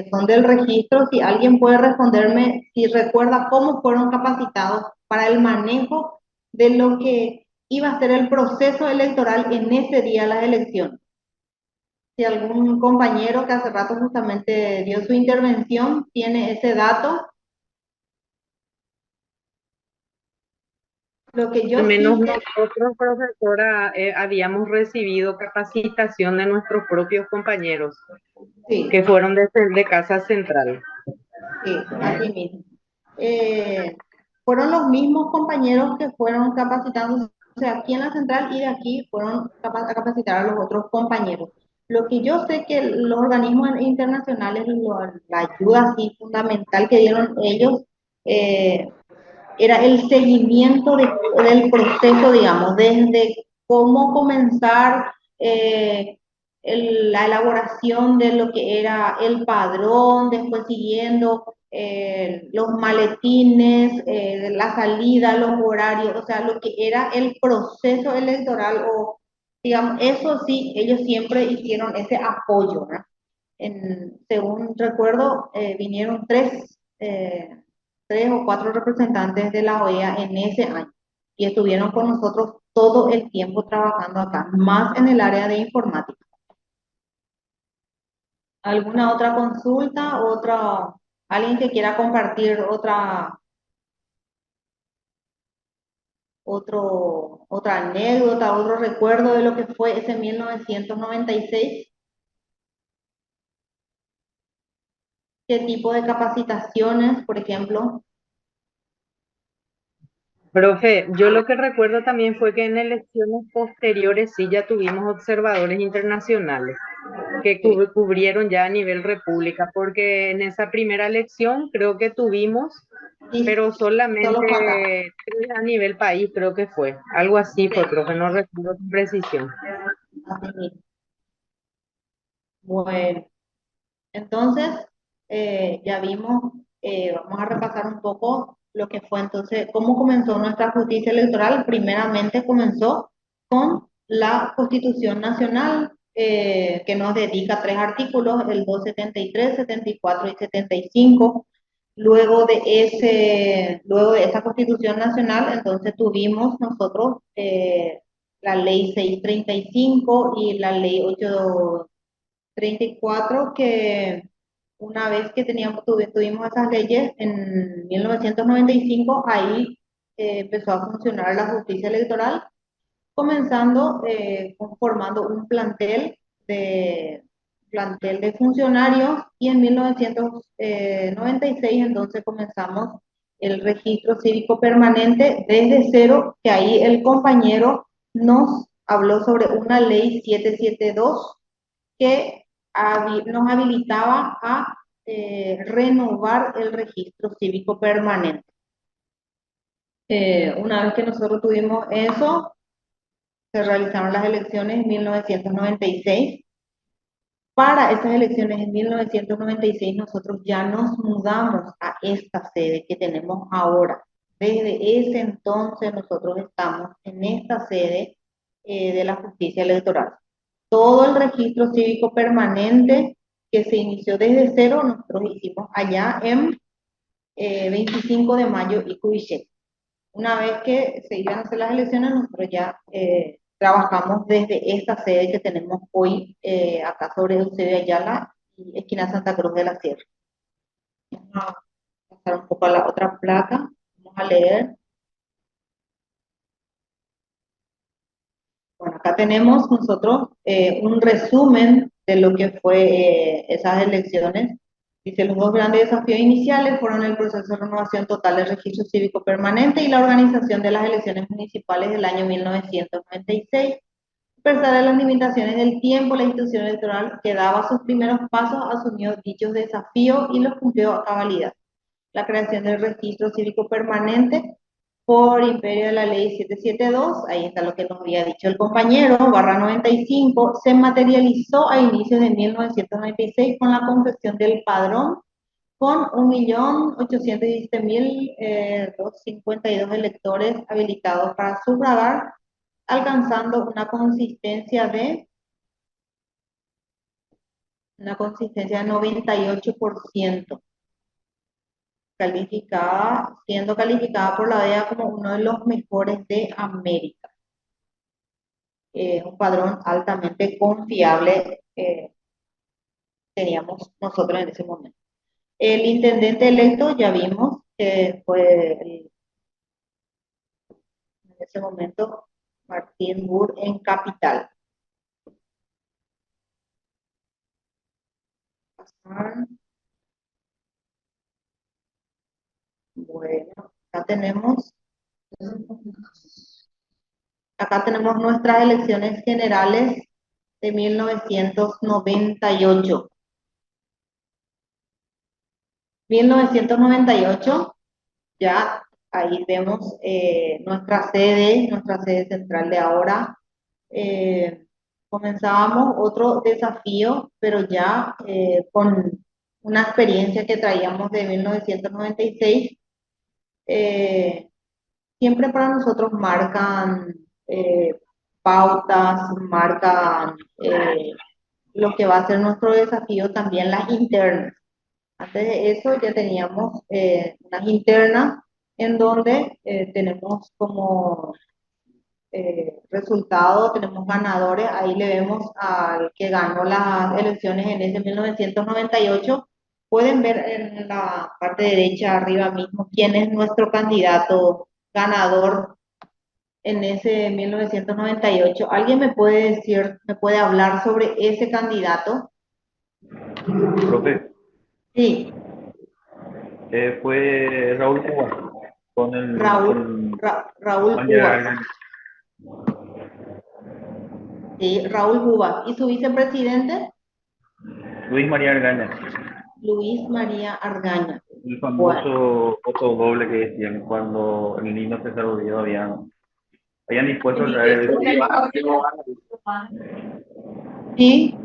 son del registro. Si alguien puede responderme si recuerda cómo fueron capacitados para el manejo de lo que iba a ser el proceso electoral en ese día de las elecciones. Si algún compañero que hace rato justamente dio su intervención tiene ese dato. Lo que yo Al menos sí sé, nosotros, profesora, habíamos recibido capacitación de nuestros propios compañeros sí, que fueron de Casa Central. sí, así mismo. Fueron los mismos compañeros que fueron capacitándose aquí en la central y de aquí fueron a capacitar a los otros compañeros. Lo que yo sé que los organismos internacionales, la ayuda así fundamental que dieron ellos, era el seguimiento del proceso, digamos, desde cómo comenzar la elaboración de lo que era el padrón, después siguiendo los maletines, la salida, los horarios, o sea, lo que era el proceso electoral, o digamos, eso sí, ellos siempre hicieron ese apoyo, ¿no? Según recuerdo, vinieron tres o cuatro representantes de la OEA en ese año y estuvieron con nosotros todo el tiempo trabajando acá, más en el área de informática. ¿Alguna otra consulta? ¿Alguien que quiera compartir otra anécdota, otro recuerdo de lo que fue ese 1996? ¿Qué tipo de capacitaciones, por ejemplo? Profe, yo lo que recuerdo también fue que en elecciones posteriores sí ya tuvimos observadores internacionales que cubrieron ya a nivel república, porque en esa primera elección creo que tuvimos, Sí, pero solamente solo acá. 3 a nivel país, creo que fue. Algo así fue, profe, no recuerdo con precisión. Así mismo. Bueno, entonces ya vimos, vamos a repasar un poco lo que fue entonces, cómo comenzó nuestra justicia electoral. Primeramente comenzó con la Constitución Nacional, que nos dedica 3 artículos, el 273, 74 y 75. Luego de esa Constitución Nacional, entonces tuvimos nosotros la Ley 635 y la Ley 834, que una vez que tuvimos esas leyes en 1995, ahí empezó a funcionar la justicia electoral, comenzando formando un plantel de funcionarios, y en 1996 entonces comenzamos el registro cívico permanente desde cero, que ahí el compañero nos habló sobre una ley 772 que nos habilitaba a renovar el registro cívico permanente. Una vez que nosotros tuvimos eso, se realizaron las elecciones en 1996. Para esas elecciones en 1996 nosotros ya nos mudamos a esta sede que tenemos ahora. Desde ese entonces nosotros estamos en esta sede de la justicia electoral. Todo el registro cívico permanente que se inició desde cero, nosotros hicimos allá en 25 de mayo y Cubiche. Una vez que se iban a hacer las elecciones, nosotros ya trabajamos desde esta sede que tenemos hoy, acá sobre Eusebio Ayala y esquina Santa Cruz de la Sierra. Vamos a pasar un poco a la otra placa, vamos a leer. Bueno, acá tenemos nosotros un resumen de lo que fue esas elecciones. Dice, los dos grandes desafíos iniciales fueron el proceso de renovación total del registro cívico permanente y la organización de las elecciones municipales del año 1996. A pesar de las limitaciones del tiempo, la institución electoral que daba sus primeros pasos asumió dichos desafíos y los cumplió a cabalidad. La creación del registro cívico permanente por imperio de la ley 772, ahí está lo que nos había dicho el compañero, /95, se materializó a inicios de 1996 con la confección del padrón con 1.817.252 electores habilitados para sufragar, alcanzando una consistencia de 98%. Siendo calificada por la DEA como uno de los mejores de América. Un padrón altamente confiable teníamos nosotros en ese momento. El intendente electo, ya vimos que fue en ese momento Martín Burr en Capital. Bueno, acá tenemos nuestras elecciones generales de 1998. 1998, ya ahí vemos nuestra sede central de ahora. Comenzábamos otro desafío, pero ya con una experiencia que traíamos de 1996. Siempre para nosotros marcan pautas, marcan lo que va a ser nuestro desafío, también las internas. Antes de eso ya teníamos unas internas en donde tenemos como resultado, tenemos ganadores. Ahí le vemos al que ganó las elecciones en ese 1998. Pueden ver en la parte derecha arriba mismo quién es nuestro candidato ganador en ese 1998. ¿Alguien me puede decir, me puede hablar sobre ese candidato? Profe, Sí. fue Raúl Cuba con el Raúl María Cuba. Sí, Raúl Cuba. ¿Y su vicepresidente? Luis María Argaña. Luis María Argaña. El famoso voto doble que decían cuando el niño César Oviedo habían dispuesto a traer Sí.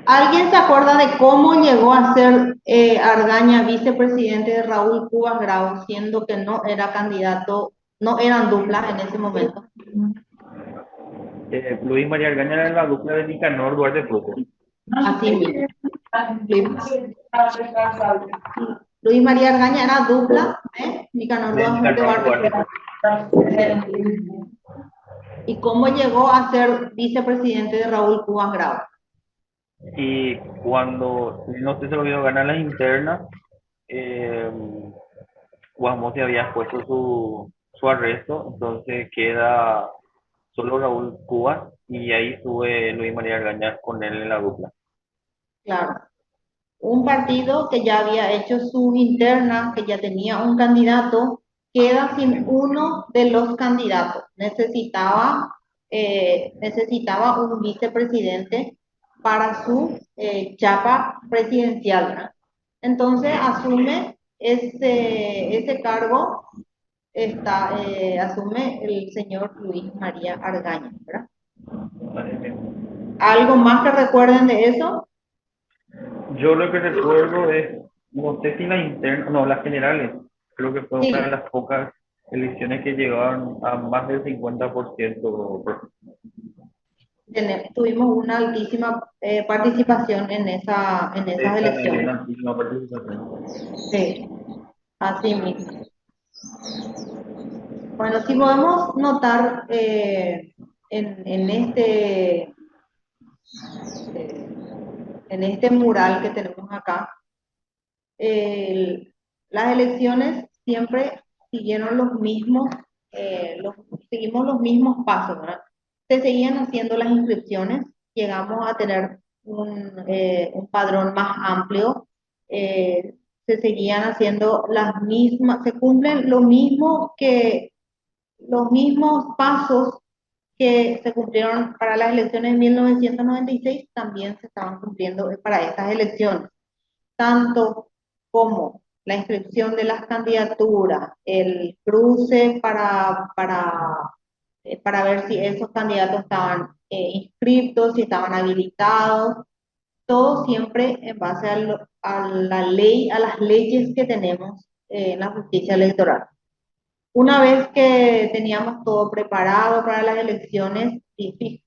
¿Alguien se acuerda de cómo llegó a ser Argaña vicepresidente de Raúl Cubas Grau, siendo que no era candidato, no eran dupla en ese momento? Luis María Argaña era la dupla de Nicanor Duarte Fruto. Así mismo. Luis María Argaña era dupla de Nicanor Duarte Fruto. ¿Y cómo llegó a ser vicepresidente de Raúl Cubas Grau? Y cuando no se olvidó ganar las internas, Guasmosi había puesto su arresto, entonces queda solo Raúl Cubas y ahí sube Luis María Argaña con él en la dupla. Claro. Un partido que ya había hecho sus internas, que ya tenía un candidato, queda sin uno de los candidatos. Necesitaba un vicepresidente para su chapa presidencial. Entonces asume ese cargo, asume el señor Luis María Argaña, ¿verdad? ¿Algo más que recuerden de eso? Yo lo que recuerdo es, no sé si las internas, no, las generales, creo que fue Sí. una de las pocas elecciones que llegaron a más del 50%. Tuvimos una altísima participación en esas elecciones. Una altísima participación. Sí, así mismo. Bueno, si podemos notar en este mural que tenemos acá, las elecciones siempre siguieron seguimos los mismos pasos, ¿verdad? Se seguían haciendo las inscripciones, llegamos a tener un padrón más amplio, se seguían haciendo las mismas, se cumplen los mismos pasos que se cumplieron para las elecciones de 1996, también se estaban cumpliendo para estas elecciones, tanto como la inscripción de las candidaturas, el cruce para ver si esos candidatos estaban inscritos, si estaban habilitados, todo siempre en base a la ley, a las leyes que tenemos en la justicia electoral. Una vez que teníamos todo preparado para las elecciones,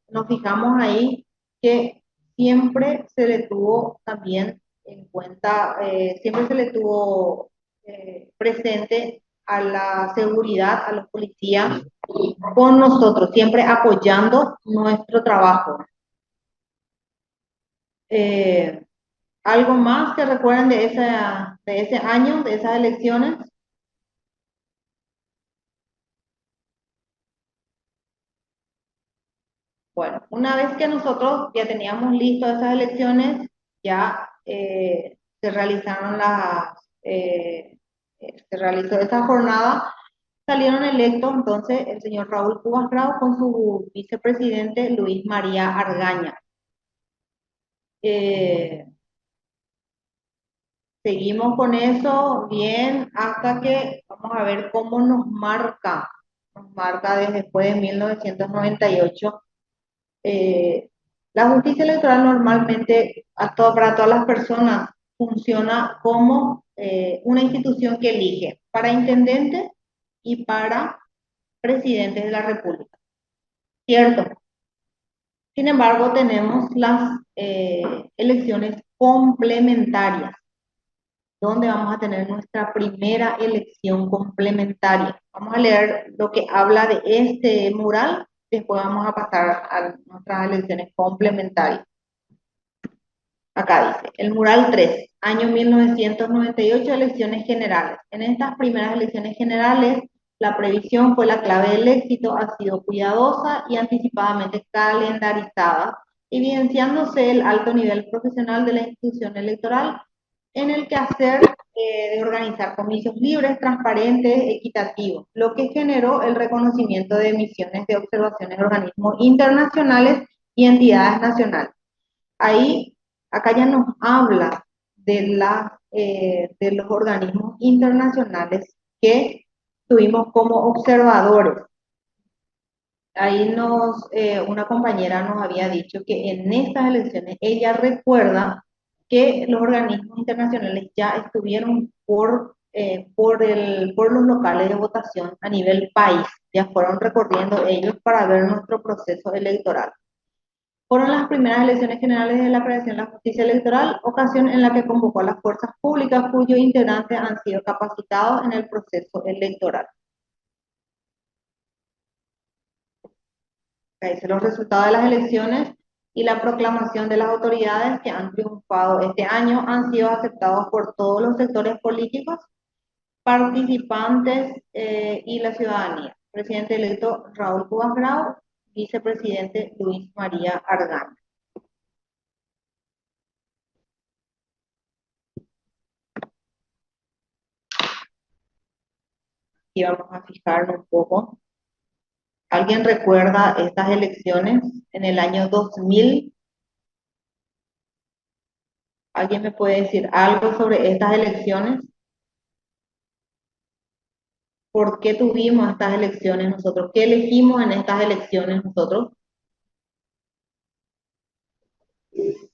nos fijamos ahí que siempre se le tuvo también en cuenta, siempre se le tuvo presente a la seguridad, a los policías con nosotros, siempre apoyando nuestro trabajo. ¿Algo más que recuerden de ese año, de esas elecciones? Bueno, una vez que nosotros ya teníamos listas esas elecciones, ya se realizó esa jornada, salieron electos entonces el señor Raúl Cubas Grau con su vicepresidente Luis María Argaña. Seguimos con eso bien hasta que vamos a ver cómo nos marca desde después de 1998. La justicia electoral normalmente para todas las personas funciona como una institución que elige para intendentes y para presidentes de la República, ¿cierto? Sin embargo, tenemos las elecciones complementarias, donde vamos a tener nuestra primera elección complementaria. Vamos a leer lo que habla de este mural, después vamos a pasar a nuestras elecciones complementarias. Acá dice, el mural 3, año 1998, elecciones generales. En estas primeras elecciones generales, la previsión fue la clave del éxito, ha sido cuidadosa y anticipadamente calendarizada, evidenciándose el alto nivel profesional de la institución electoral en el quehacer de organizar comicios libres, transparentes, equitativos, lo que generó el reconocimiento de misiones de observaciones de organismos internacionales y entidades nacionales. Acá ya nos habla de los organismos internacionales que tuvimos como observadores. ahí una compañera nos había dicho que en estas elecciones ella recuerda que los organismos internacionales ya estuvieron por los locales de votación a nivel país, ya fueron recorriendo ellos para ver nuestro proceso electoral. Fueron las primeras elecciones generales de la creación de la justicia electoral, ocasión en la que convocó a las fuerzas públicas cuyos integrantes han sido capacitados en el proceso electoral. Ahí son los resultados de las elecciones y la proclamación de las autoridades que han triunfado este año han sido aceptados por todos los sectores políticos, participantes y la ciudadanía. Presidente electo Raúl Cubas Grau, vicepresidente Luis María Argán. Y vamos a fijarnos un poco. ¿Alguien recuerda estas elecciones en el año 2000? ¿Alguien me puede decir algo sobre estas elecciones? ¿Por qué tuvimos estas elecciones nosotros? ¿Qué elegimos en estas elecciones nosotros?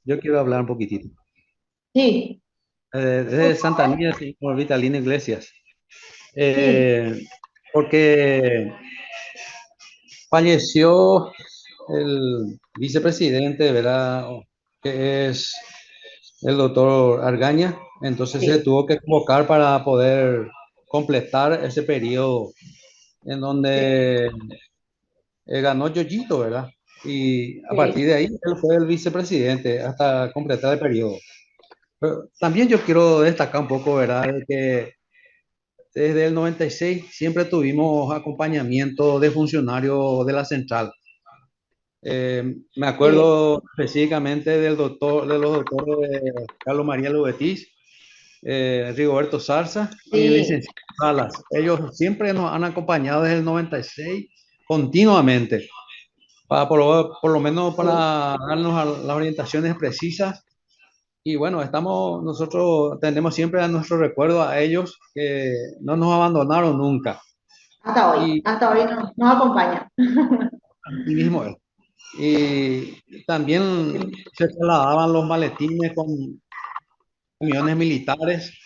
Yo quiero hablar un poquitito. Sí. Desde Santa Anía, señor Vitalino Iglesias. Sí. Porque falleció el vicepresidente, ¿verdad? Que es el doctor Argaña. Entonces se tuvo que convocar para poder completar ese periodo en donde ganó Yoyito, ¿verdad? Y a partir de ahí él fue el vicepresidente hasta completar el periodo. Pero también yo quiero destacar un poco, ¿verdad? De que desde el 96 siempre tuvimos acompañamiento de funcionarios de la central. Me acuerdo específicamente de los doctores Carlos María Lubetis, Rigoberto Zarza y el licenciado Salas. Ellos siempre nos han acompañado desde el 96 continuamente, por lo menos para darnos las orientaciones precisas. Y bueno, nosotros tenemos siempre a nuestro recuerdo a ellos que no nos abandonaron nunca. Hasta hoy nos acompañan. Así mismo es. Y también se trasladaban los maletines con camiones militares,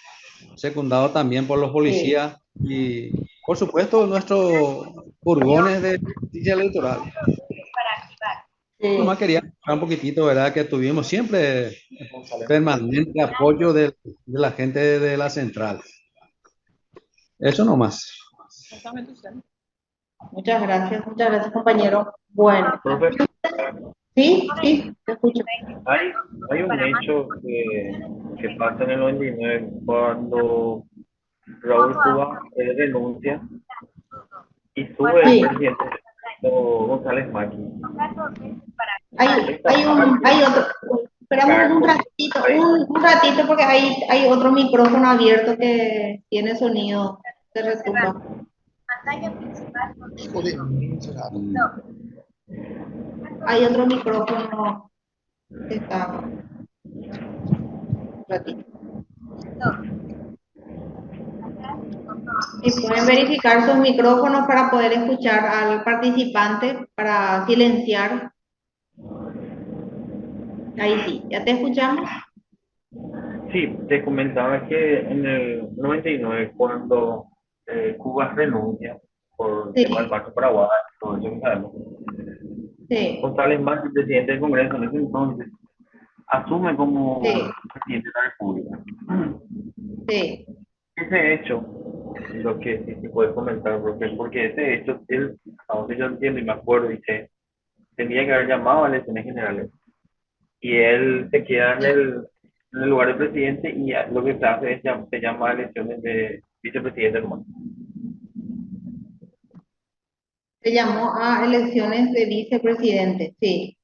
secundados también por los policías y, por supuesto, nuestros furgones de justicia electoral. Nomás quería hablar un poquitito, ¿verdad? Que tuvimos siempre permanente apoyo de la gente de la central. Eso nomás. Muchas gracias, compañero. Bueno. Profe, Sí, te escucho. hay un hecho que pasa en el 99 cuando Raúl Cuba renuncia y sube el presidente González Maki. Hay otro. Esperamos un ratito porque hay otro micrófono abierto que tiene sonido de retumba. Hay otro micrófono que está. Un ratito. Y pueden verificar sus micrófonos para poder escuchar al participante, para silenciar. Ahí sí, ¿ya te escuchamos? Sí, te comentaba que en el 99, cuando Cuba renuncia por tema del Banco Paraguay, todo eso que sabemos, González Maki, presidente del Congreso en ese entonces, asume como presidente de la República. Sí. Ese hecho, lo que sí se puede comentar, porque ese hecho, él, a donde yo entiendo y me acuerdo, dice, tenía que haber llamado a elecciones generales. Y él se queda en el lugar de presidente y lo que se hace es se llama elecciones de vicepresidente nomás. Se llamó a elecciones de vicepresidente, sí.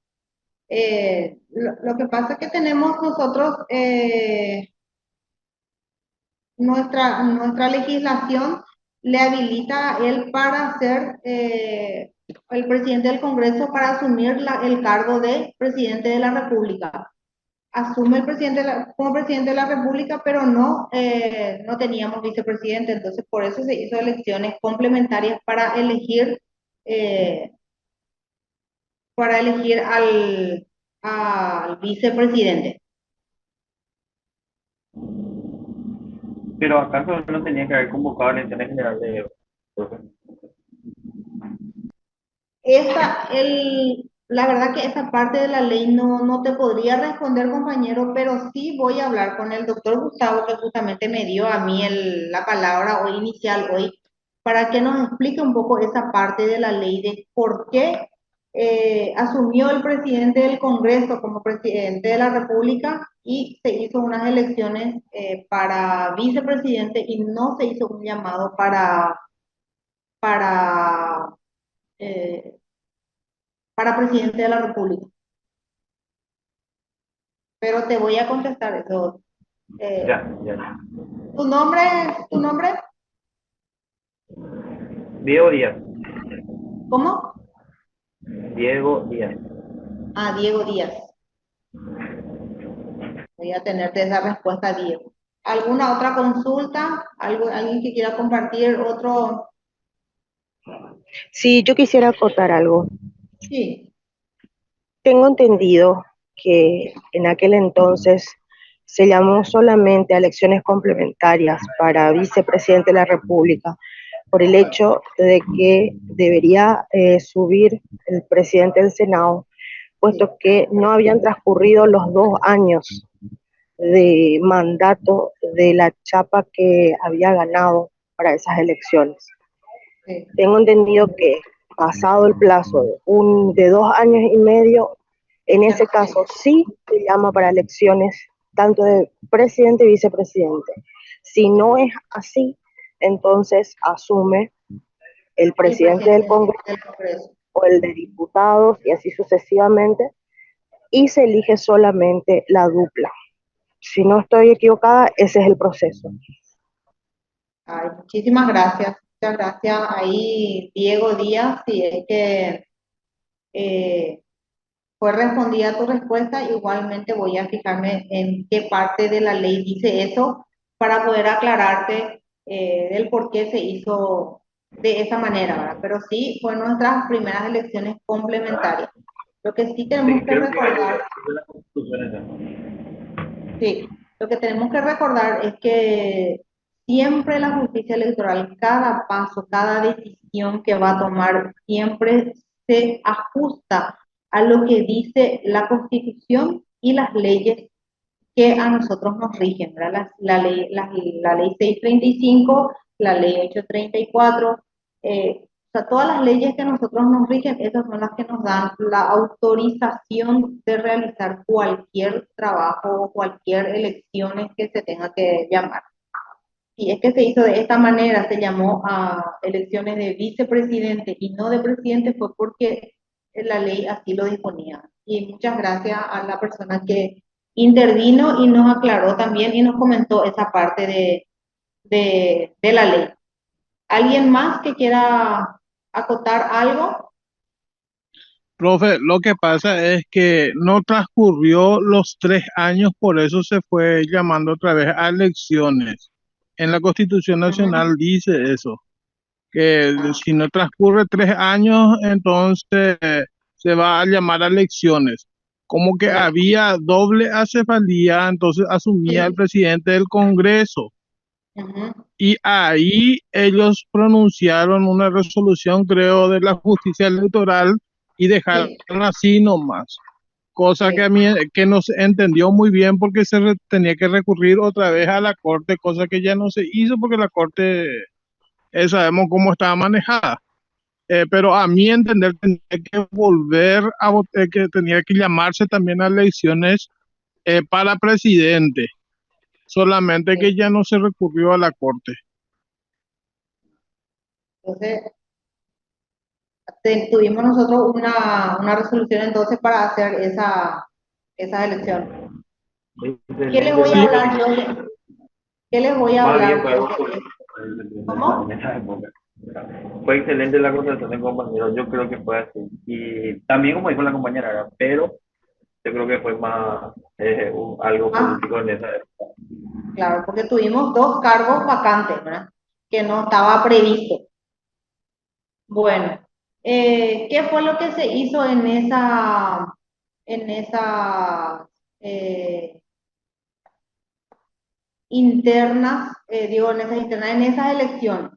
Lo que pasa es que tenemos nosotros nuestra legislación le habilita a él para ser el presidente del Congreso para asumir el cargo de presidente de la República. Asume el presidente como presidente de la República, pero no teníamos vicepresidente, entonces por eso se hizo elecciones complementarias para elegir para elegir al vicepresidente. Pero acaso no tenía que haber convocado elecciones generales, profe. La verdad que esa parte de la ley no te podría responder, compañero, pero sí voy a hablar con el doctor Gustavo, que justamente me dio a mí la palabra hoy inicial, hoy, para que nos explique un poco esa parte de la ley de por qué asumió el presidente del Congreso como presidente de la República y se hizo unas elecciones para vicepresidente y no se hizo un llamado para eh, para presidente de la República. Pero te voy a contestar eso. Ya, ya. ¿Tu nombre? ¿Tu nombre? Diego Díaz. ¿Cómo? Diego Díaz. Ah, Diego Díaz. Voy a tenerte esa respuesta, Diego. ¿Alguna otra consulta? ¿Alguien que quiera compartir otro? Sí, yo quisiera acotar algo. Sí. Tengo entendido que en aquel entonces se llamó solamente a elecciones complementarias para vicepresidente de la República por el hecho de que debería subir el presidente del Senado, puesto que no habían transcurrido los 2 años de mandato de la chapa que había ganado para esas elecciones. Sí. Tengo entendido que pasado el plazo de 2 años y medio, en ese caso sí se llama para elecciones tanto de presidente y vicepresidente. Si no es así, entonces asume el presidente del Congreso del Congreso. o el de diputados y así sucesivamente, y se elige solamente la dupla. Si no estoy equivocada, ese es el proceso. Ay, muchísimas gracias. Muchas gracias ahí, Diego Díaz, si es que fue respondida tu respuesta. Igualmente voy a fijarme en qué parte de la ley dice eso para poder aclararte del por qué se hizo de esa manera, ¿verdad? Pero sí, fue nuestras primeras elecciones complementarias. Lo que sí tenemos Sí, que creo que recordar, es la Constitución esa. sí, lo que tenemos que recordar es que siempre la justicia electoral, cada paso, cada decisión que va a tomar, siempre se ajusta a lo que dice la Constitución y las leyes que a nosotros nos rigen, ¿verdad? La ley 635, la ley 834, o sea, todas las leyes que a nosotros nos rigen, esas son las que nos dan la autorización de realizar cualquier trabajo o cualquier elecciones que se tenga que llamar. Y es que se hizo de esta manera, se llamó a elecciones de vicepresidente y no de presidente, fue porque la ley así lo disponía. Y muchas gracias a la persona que intervino y nos aclaró también y nos comentó esa parte de la ley. ¿Alguien más que quiera acotar algo? Profe, lo que pasa es que no transcurrió los 3 años, por eso se fue llamando otra vez a elecciones. En la Constitución Nacional dice eso, que si no transcurre 3 años, entonces se va a llamar a elecciones. Como que había doble acefalía, entonces asumía el presidente del Congreso. Y ahí ellos pronunciaron una resolución, creo, de la justicia electoral y dejaron así nomás. Cosa que a mí que no se entendió muy bien porque tenía que recurrir otra vez a la corte, cosa que ya no se hizo porque la corte sabemos cómo estaba manejada. Pero a mi entender tenía que volver a votar, que tenía que llamarse también a elecciones para presidente, solamente que ya no se recurrió a la corte. Entonces, tuvimos nosotros una resolución entonces para hacer esa elección. ¿Qué les voy a hablar yo? ¿Qué les voy a hablar yo? ¿Cómo? Fue excelente la conversación de compañeros, yo creo que fue así. Y también como dijo la compañera, ¿verdad? Pero yo creo que fue más algo político en esa época. Claro, porque tuvimos 2 cargos vacantes, ¿verdad? Que no estaba previsto. Bueno, ¿Qué fue lo que se hizo en esa internas, en esas elecciones?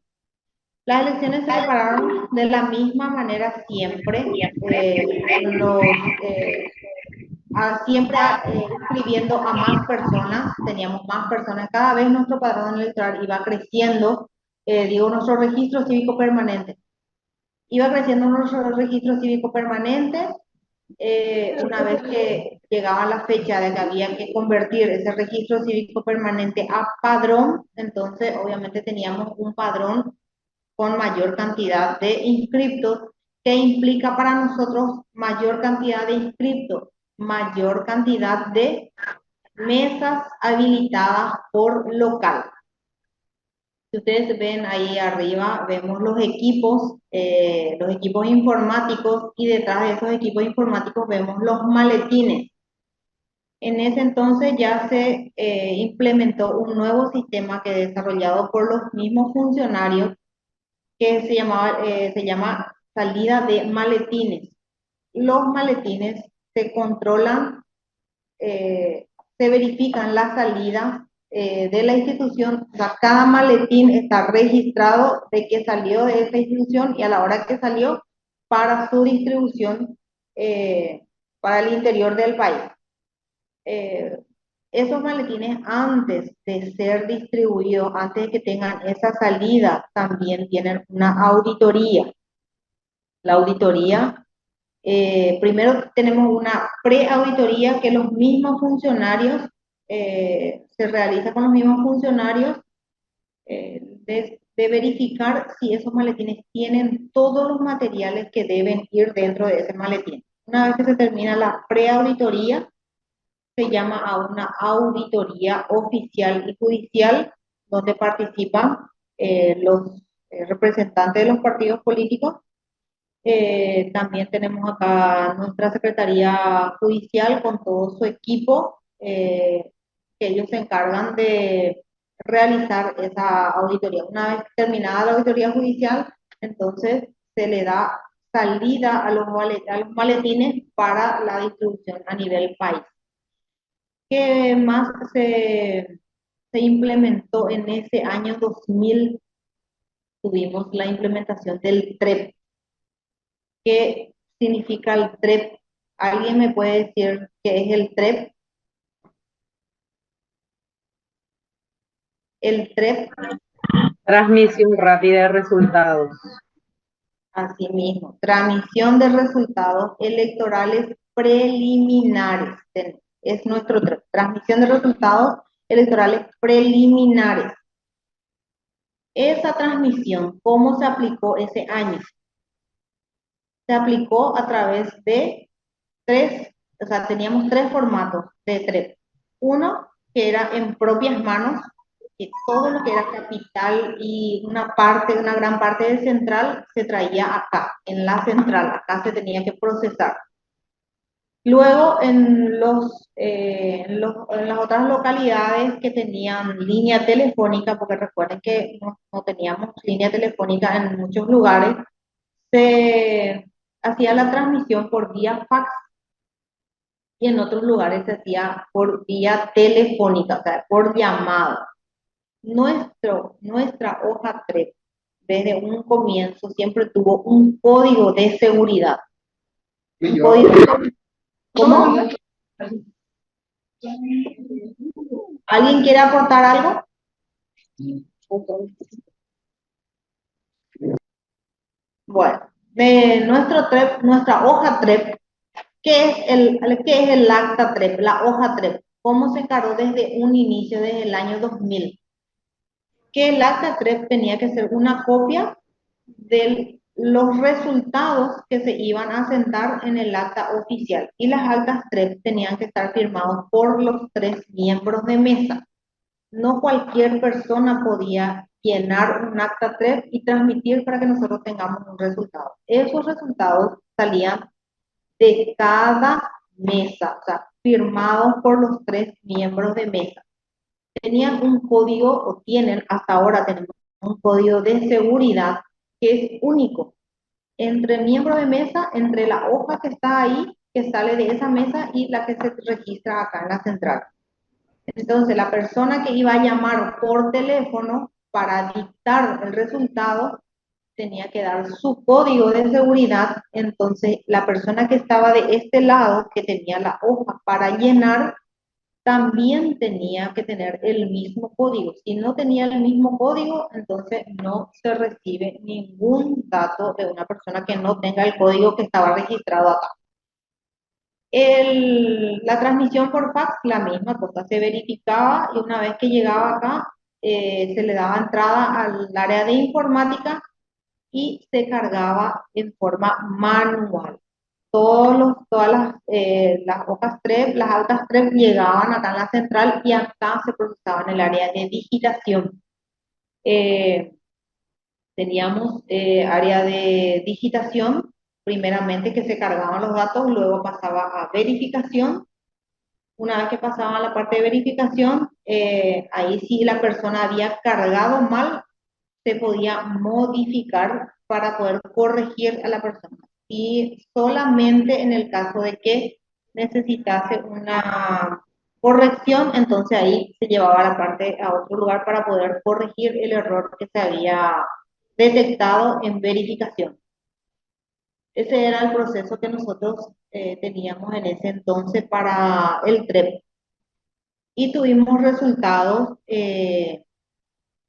Las elecciones se prepararon de la misma manera siempre, siempre inscribiendo a más personas, teníamos más personas, cada vez nuestro padrón electoral iba creciendo, nuestro registro cívico permanente. Iba creciendo nuestro registro cívico permanente, una vez que llegaba la fecha de que había que convertir ese registro cívico permanente a padrón, entonces obviamente teníamos un padrón con mayor cantidad de inscriptos, que implica para nosotros mayor cantidad de inscriptos, mayor cantidad de mesas habilitadas por local. Si ustedes ven ahí arriba, vemos los equipos informáticos, y detrás de esos equipos informáticos vemos los maletines. En ese entonces ya se implementó un nuevo sistema que desarrollado por los mismos funcionarios, que se llama salida de maletines. Los maletines se controlan, se verifican la salida de la institución. O sea, cada maletín está registrado de que salió de esa institución y a la hora que salió para su distribución para el interior del país. Esos maletines, antes de ser distribuidos, antes de que tengan esa salida, también tienen una auditoría. La auditoría, primero tenemos una preauditoría que los mismos funcionarios, se realiza con los mismos funcionarios, de verificar si esos maletines tienen todos los materiales que deben ir dentro de ese maletín. Una vez que se termina la preauditoría, se llama a una auditoría oficial y judicial, donde participan los representantes de los partidos políticos. También tenemos acá nuestra Secretaría Judicial con todo su equipo, que ellos se encargan de realizar esa auditoría. Una vez terminada la auditoría judicial, entonces se le da salida a los maletines para la distribución a nivel país. ¿Qué más se implementó en ese año 2000? Tuvimos la implementación del TREP. ¿Qué significa el TREP? ¿Alguien me puede decir qué es el TREP? El TREP. Transmisión rápida de resultados. Así mismo, transmisión de resultados electorales preliminares. Es nuestro TREP, transmisión de resultados electorales preliminares. Esa transmisión, ¿cómo se aplicó ese año? Se aplicó a través de teníamos tres formatos de TREP. Uno, que era en propias manos, que todo lo que era capital y una gran parte de central se traía acá, en la central, acá se tenía que procesar. Luego, en las otras localidades que tenían línea telefónica, porque recuerden que no teníamos línea telefónica en muchos lugares, se hacía la transmisión por vía fax, y en otros lugares se hacía por vía telefónica, o sea, por llamada. Nuestra hoja TREP, desde un comienzo, siempre tuvo un código de seguridad. ¿Cómo? ¿Alguien quiere aportar algo? Bueno, de nuestra hoja TREP, ¿qué es el acta TREP, la hoja TREP? ¿Cómo se encaró desde un inicio, desde el año 2000? Que el acta TREP tenía que ser una copia de los resultados que se iban a sentar en el acta oficial, y las actas TREP tenían que estar firmados por los 3 miembros de mesa. No cualquier persona podía llenar un acta TREP y transmitir para que nosotros tengamos un resultado. Esos resultados salían de cada mesa, o sea, firmados por los 3 miembros de mesa. Tenían un código, o tienen, hasta ahora tenemos un código de seguridad que es único. entre miembro de mesa, entre la hoja que está ahí, que sale de esa mesa y la que se registra acá en la central. Entonces, la persona que iba a llamar por teléfono para dictar el resultado tenía que dar su código de seguridad. Entonces, la persona que estaba de este lado, que tenía la hoja para llenar, también tenía que tener el mismo código. Si no tenía el mismo código, entonces no se recibe ningún dato de una persona que no tenga el código que estaba registrado acá. La transmisión por fax, la misma cosa, se verificaba y una vez que llegaba acá, se le daba entrada al área de informática y se cargaba en forma manual. Todas las hojas TREP, las altas TREP llegaban acá en la central y acá se procesaba en el área de digitación. Teníamos área de digitación, primeramente que se cargaban los datos, luego pasaba a verificación. Una vez que pasaba a la parte de verificación, ahí sí la persona había cargado mal, se podía modificar para poder corregir a la persona. Y solamente en el caso de que necesitase una corrección, entonces ahí se llevaba la parte a otro lugar para poder corregir el error que se había detectado en verificación. Ese era el proceso que nosotros teníamos en ese entonces para el TREP. Y tuvimos resultados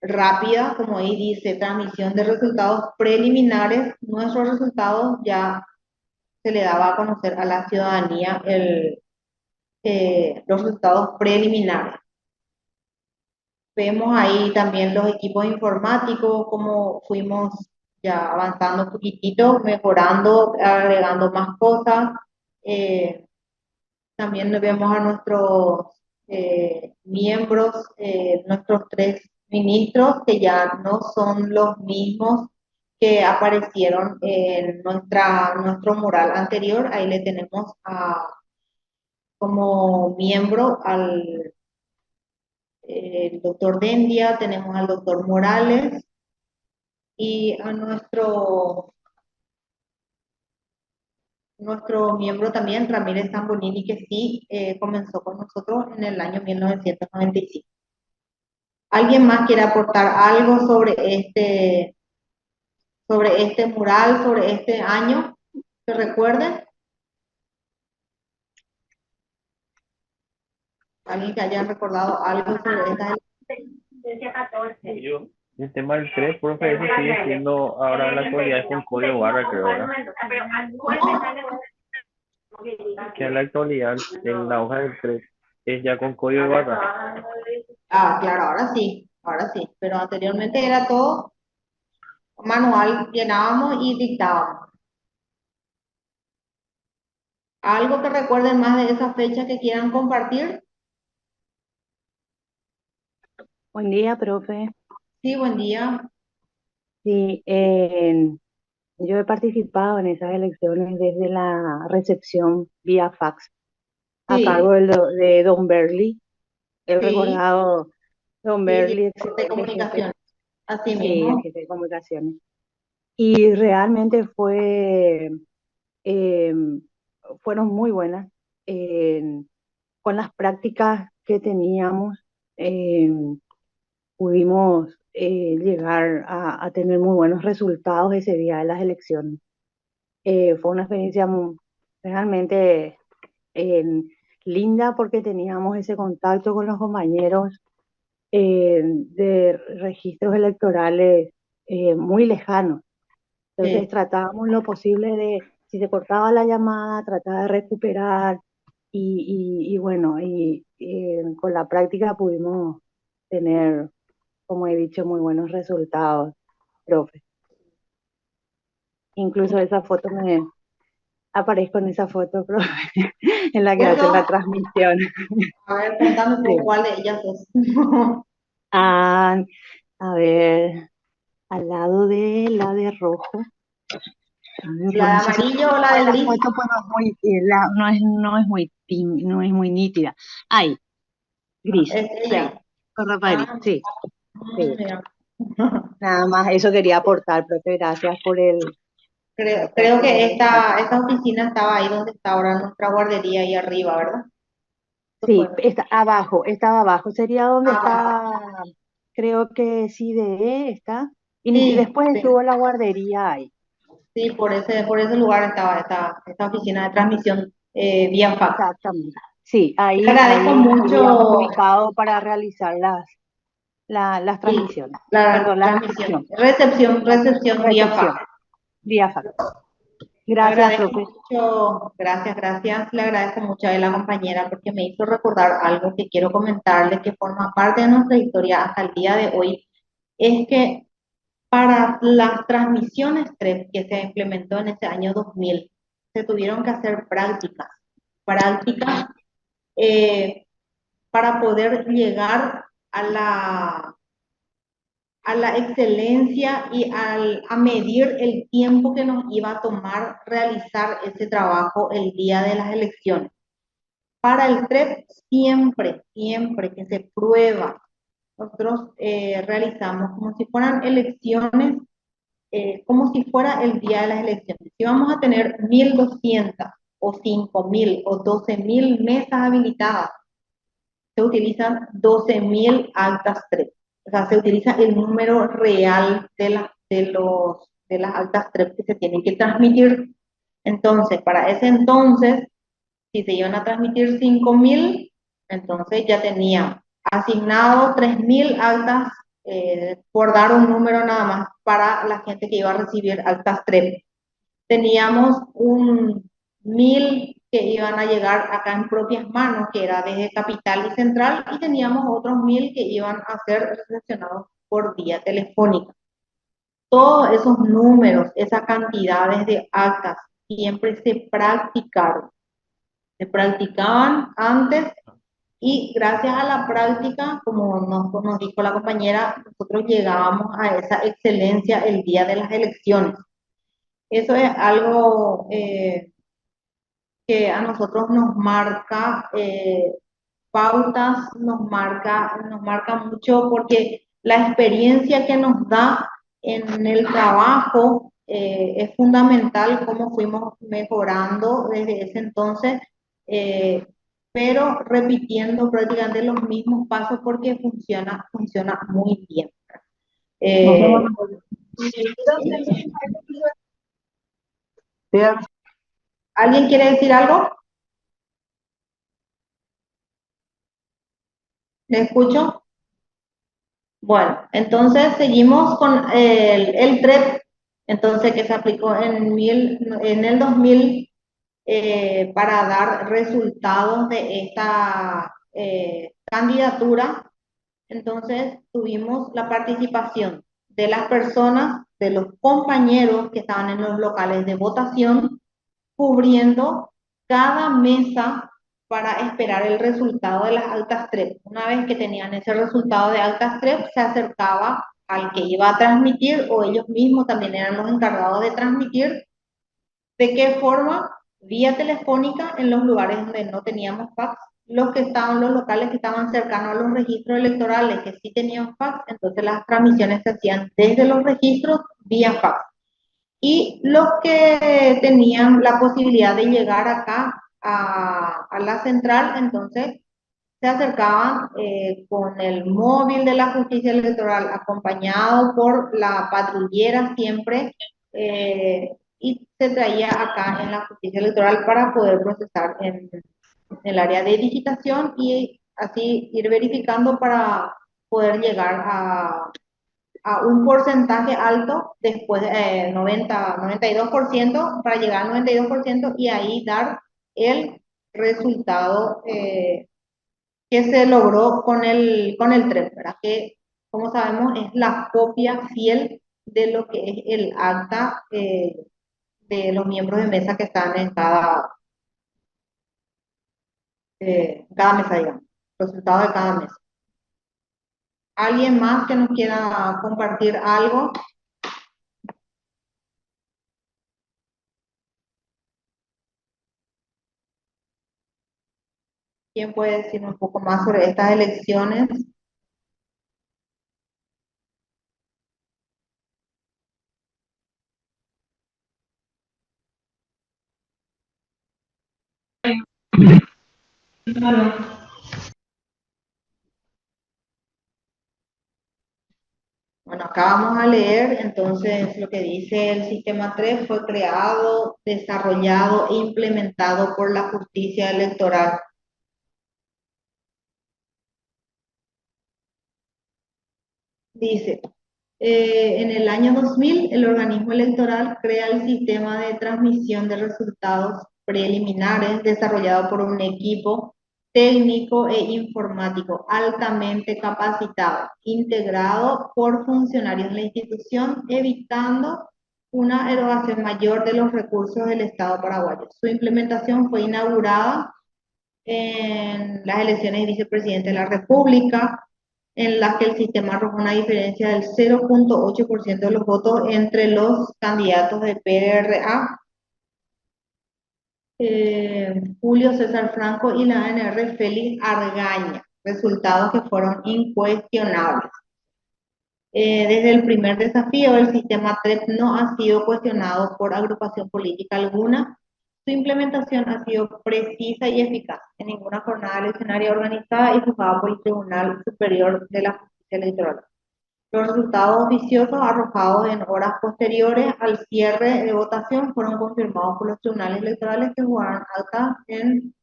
rápida, como ahí dice, transmisión de resultados preliminares. Nuestros resultados ya se le daba a conocer a la ciudadanía los resultados preliminares. Vemos ahí también los equipos informáticos, cómo fuimos ya avanzando un poquitito, mejorando, agregando más cosas. También vemos a nuestros miembros, nuestros 3 ministros, que ya no son los mismos que aparecieron en nuestro mural anterior. Ahí le tenemos como miembro al doctor Dendia, tenemos al doctor Morales y a nuestro miembro también, Ramírez Zambonini, que sí comenzó con nosotros en el año 1995. ¿Alguien más quiere aportar algo sobre este mural, sobre este año que recuerden? ¿Alguien que haya recordado algo sobre esta? El tema del 3, profe, eso sigue siendo ahora en la actualidad con código barra, creo, ¿verdad? Que en la actualidad, en la hoja del 3, es ya con código barra. Claro, ahora sí, pero anteriormente era todo manual, llenábamos y dictábamos. ¿Algo que recuerden más de esa fecha que quieran compartir? Buen día, profe. Sí, buen día. Sí, yo he participado en esas elecciones desde la recepción vía fax, a Sí, cargo de Don Berly, el sí, recordado Don sí, Berly, de excelente jefe, comunicación. Así sí, mismo. el jefe de comunicaciones. Y realmente eh, fueron muy buenas con las prácticas que teníamos. Pudimos llegar a tener muy buenos resultados ese día de las elecciones. Fue una experiencia realmente eh, linda porque teníamos ese contacto con los compañeros de registros electorales muy lejanos. Entonces Sí. tratábamos lo posible de, si se cortaba la llamada, tratar de recuperar y bueno, con la práctica pudimos tener, como he dicho, muy buenos resultados, profe. Incluso esa foto aparezco en esa foto, profe, en la que hacen la transmisión. A ver, contame Sí. por cuál de ellas sos. Ah, a ver, al lado de la de rojo. A ver, ¿La de no sé si amarillo o la de la gris? foto, pues no es muy nítida. Ahí, gris. Es Sí, ella. con ropa gris, sí. Sí. Mira. Nada más eso quería aportar, profe. Gracias Creo que esta oficina estaba ahí donde está ahora nuestra guardería, ahí arriba, ¿verdad? Sí, estaba abajo. Sería donde Abajo. está, creo que sí, está. Y Sí, después sí, estuvo la guardería ahí. sí, por ese lugar estaba esta oficina de transmisión vía fax. Exactamente. Sí, Le ahí agradezco nos habíamos mucho, ubicado para realizar las sí, transmisiones. la Perdón, la transmisión, recepción. recepción vía Recepción, fax. vía fax. Le Gracias, agradezco profe. mucho, gracias, le agradezco mucho a la compañera porque me hizo recordar algo que quiero comentarle que forma parte de nuestra historia hasta el día de hoy, es que para las transmisiones TREP que se implementó en ese año 2000, se tuvieron que hacer prácticas para poder llegar a la excelencia y a medir el tiempo que nos iba a tomar realizar ese trabajo el día de las elecciones. Para el TREP, siempre que se prueba, nosotros realizamos como si fueran elecciones, como si fuera el día de las elecciones. Si vamos a tener 1.200 o 5.000 o 12.000 mesas habilitadas, se utilizan 12.000 actas TREP. O sea, se utiliza el número real de las actas TREP que se tienen que transmitir. Entonces, para ese entonces, si se iban a transmitir 5.000, entonces ya tenía asignado 3.000 actas, por dar un número nada más, para la gente que iba a recibir actas TREP. Teníamos 1.000 que iban a llegar acá en propias manos, que era desde Capital y Central, y teníamos otros 1.000 que iban a ser recepcionados por vía telefónica. Todos esos números, esas cantidades de actas, siempre se practicaban antes, y gracias a la práctica, como nos dijo la compañera, nosotros llegábamos a esa excelencia el día de las elecciones. Eso es algo que a nosotros nos marca pautas, nos marca mucho porque la experiencia que nos da en el trabajo es fundamental, cómo fuimos mejorando desde ese entonces, pero repitiendo prácticamente los mismos pasos porque funciona muy bien. ¿Alguien quiere decir algo? ¿Me escucho? Bueno, entonces seguimos con el TREP, entonces que se aplicó en el 2000 para dar resultados de esta candidatura. Entonces tuvimos la participación de las personas, de los compañeros que estaban en los locales de votación, cubriendo cada mesa para esperar el resultado de las altas TREP. Una vez que tenían ese resultado de altas TREP, se acercaba al que iba a transmitir, o ellos mismos también eran los encargados de transmitir. ¿De qué forma? Vía telefónica en los lugares donde no teníamos fax. Los locales que estaban cercanos a los registros electorales que sí tenían fax, entonces las transmisiones se hacían desde los registros vía fax. Y los que tenían la posibilidad de llegar acá a la central, entonces se acercaban con el móvil de la justicia electoral, acompañado por la patrullera siempre, y se traía acá en la justicia electoral para poder procesar en el área de digitación y así ir verificando para poder llegar a un porcentaje alto después de 92%, para llegar al 92% y ahí dar el resultado que se logró con el TREP, ¿verdad? Que, como sabemos, es la copia fiel de lo que es el acta de los miembros de mesa que están en cada mesa, digamos, resultado de cada mesa. ¿Alguien más que nos quiera compartir algo? ¿Quién puede decir un poco más sobre estas elecciones? Bueno, acá vamos a leer entonces lo que dice: el sistema 3 fue creado, desarrollado e implementado por la justicia electoral. Dice, en el año 2000, el organismo electoral crea el sistema de transmisión de resultados preliminares desarrollado por un equipo técnico e informático altamente capacitado, integrado por funcionarios de la institución, evitando una erogación mayor de los recursos del Estado paraguayo. Su implementación fue inaugurada en las elecciones de vicepresidente de la República, en las que el sistema arrojó una diferencia del 0.8% de los votos entre los candidatos de PRA, Julio César Franco, y la ANR Félix Argaña, resultados que fueron incuestionables. Desde el primer desafío, el sistema TREP no ha sido cuestionado por agrupación política alguna. Su implementación ha sido precisa y eficaz en ninguna jornada eleccionaria organizada y juzgada por el Tribunal Superior de la Justicia Electoral. Los resultados oficiosos arrojados en horas posteriores al cierre de votación fueron confirmados por los tribunales electorales, que jugaron actas en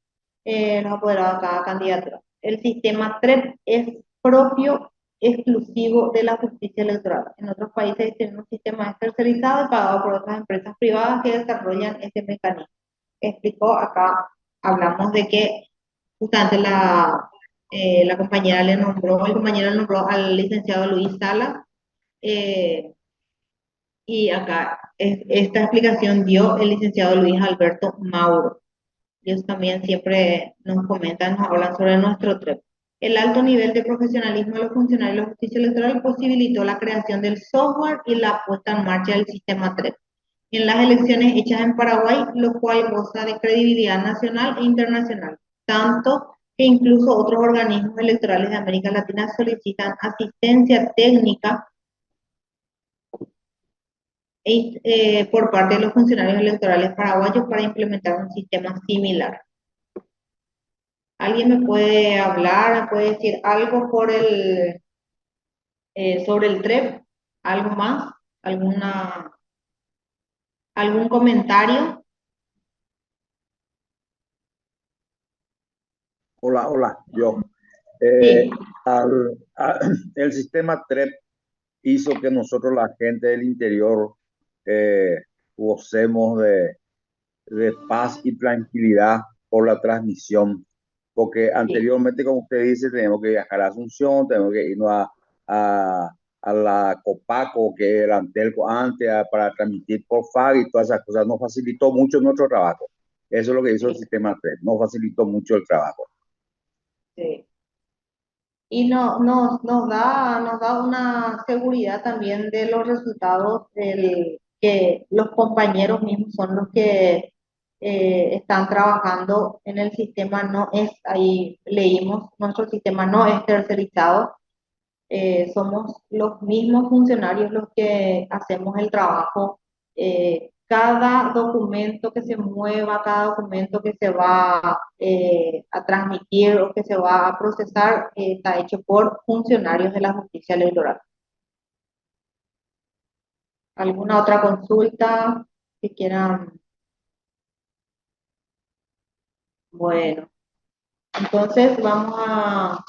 los apoderados de cada candidatura. El sistema TREP es propio, exclusivo de la justicia electoral. En otros países tienen un sistema tercerizado y pagado por otras empresas privadas que desarrollan este mecanismo. Explicó acá, hablamos de que justamente la compañera le nombró, el compañero le nombró al licenciado Luis Sala, y acá esta explicación dio el licenciado Luis Alberto Mauro. Ellos también siempre nos comentan, nos hablan sobre nuestro TREP. El alto nivel de profesionalismo de los funcionarios de la justicia electoral posibilitó la creación del software y la puesta en marcha del sistema TREP en las elecciones hechas en Paraguay, lo cual goza de credibilidad nacional e internacional, tanto que incluso otros organismos electorales de América Latina solicitan asistencia técnica por parte de los funcionarios electorales paraguayos para implementar un sistema similar. ¿Alguien me puede hablar, me puede decir algo por sobre el TREP? ¿Algo más? ¿Algún comentario? Hola, yo. Sí. El sistema TREP hizo que nosotros, la gente del interior, gocemos de paz y tranquilidad por la transmisión, porque anteriormente, como usted dice, tenemos que viajar a Asunción, tenemos que irnos a la Copaco, que era Antelco antes, para transmitir por FAG y todas esas cosas. Nos facilitó mucho nuestro trabajo. Eso es lo que hizo el sistema TREP, nos facilitó mucho el trabajo. Sí. Y nos da una seguridad también de los resultados, que los compañeros mismos son los que están trabajando en el sistema. No es, ahí leímos, nuestro sistema no es tercerizado, somos los mismos funcionarios los que hacemos el trabajo. Cada documento que se mueva, cada documento que se va a transmitir o que se va a procesar, está hecho por funcionarios de la justicia electoral. ¿Alguna otra consulta que quieran? Bueno, entonces vamos a...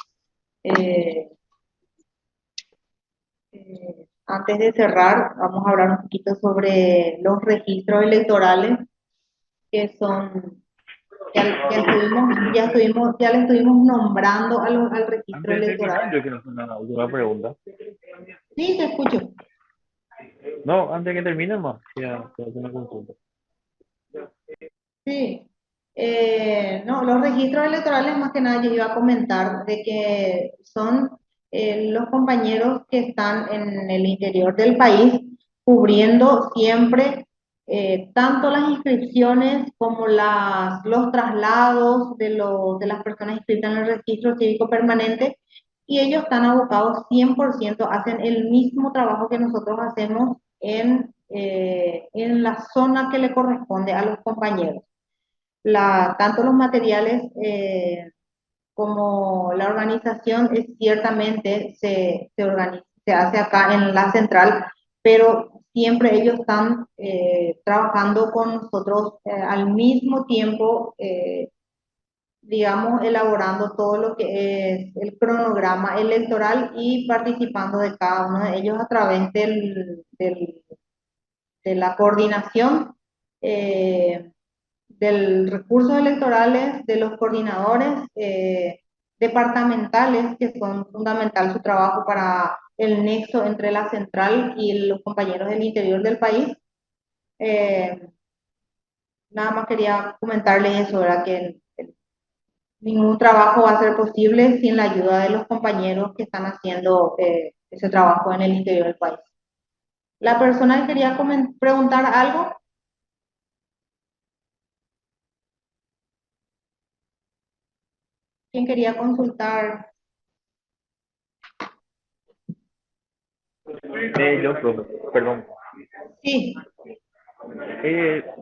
antes de cerrar, vamos a hablar un poquito sobre los registros electorales, que son, ya le estuvimos nombrando al registro electoral. Yo quiero hacer una última pregunta. Sí, te escucho. No, antes que termine más, ya te hago una consulta. Sí. No, los registros electorales, más que nada, yo iba a comentar de que son los compañeros que están en el interior del país cubriendo siempre tanto las inscripciones como los traslados de las personas inscritas en el registro cívico permanente, y ellos están abocados 100%, hacen el mismo trabajo que nosotros hacemos en la zona que le corresponde a los compañeros. Tanto los materiales como la organización es ciertamente se hace acá en la central, pero siempre ellos están trabajando con nosotros al mismo tiempo, digamos, elaborando todo lo que es el cronograma electoral y participando de cada uno de ellos a través de la coordinación del recursos electorales, de los coordinadores departamentales, que son fundamental su trabajo para el nexo entre la central y los compañeros del interior del país. Nada más quería comentarles eso, ¿verdad? Que ningún trabajo va a ser posible sin la ayuda de los compañeros que están haciendo ese trabajo en el interior del país. La persona que quería preguntar algo. ¿Quién quería consultar? Yo, profe, perdón. Sí.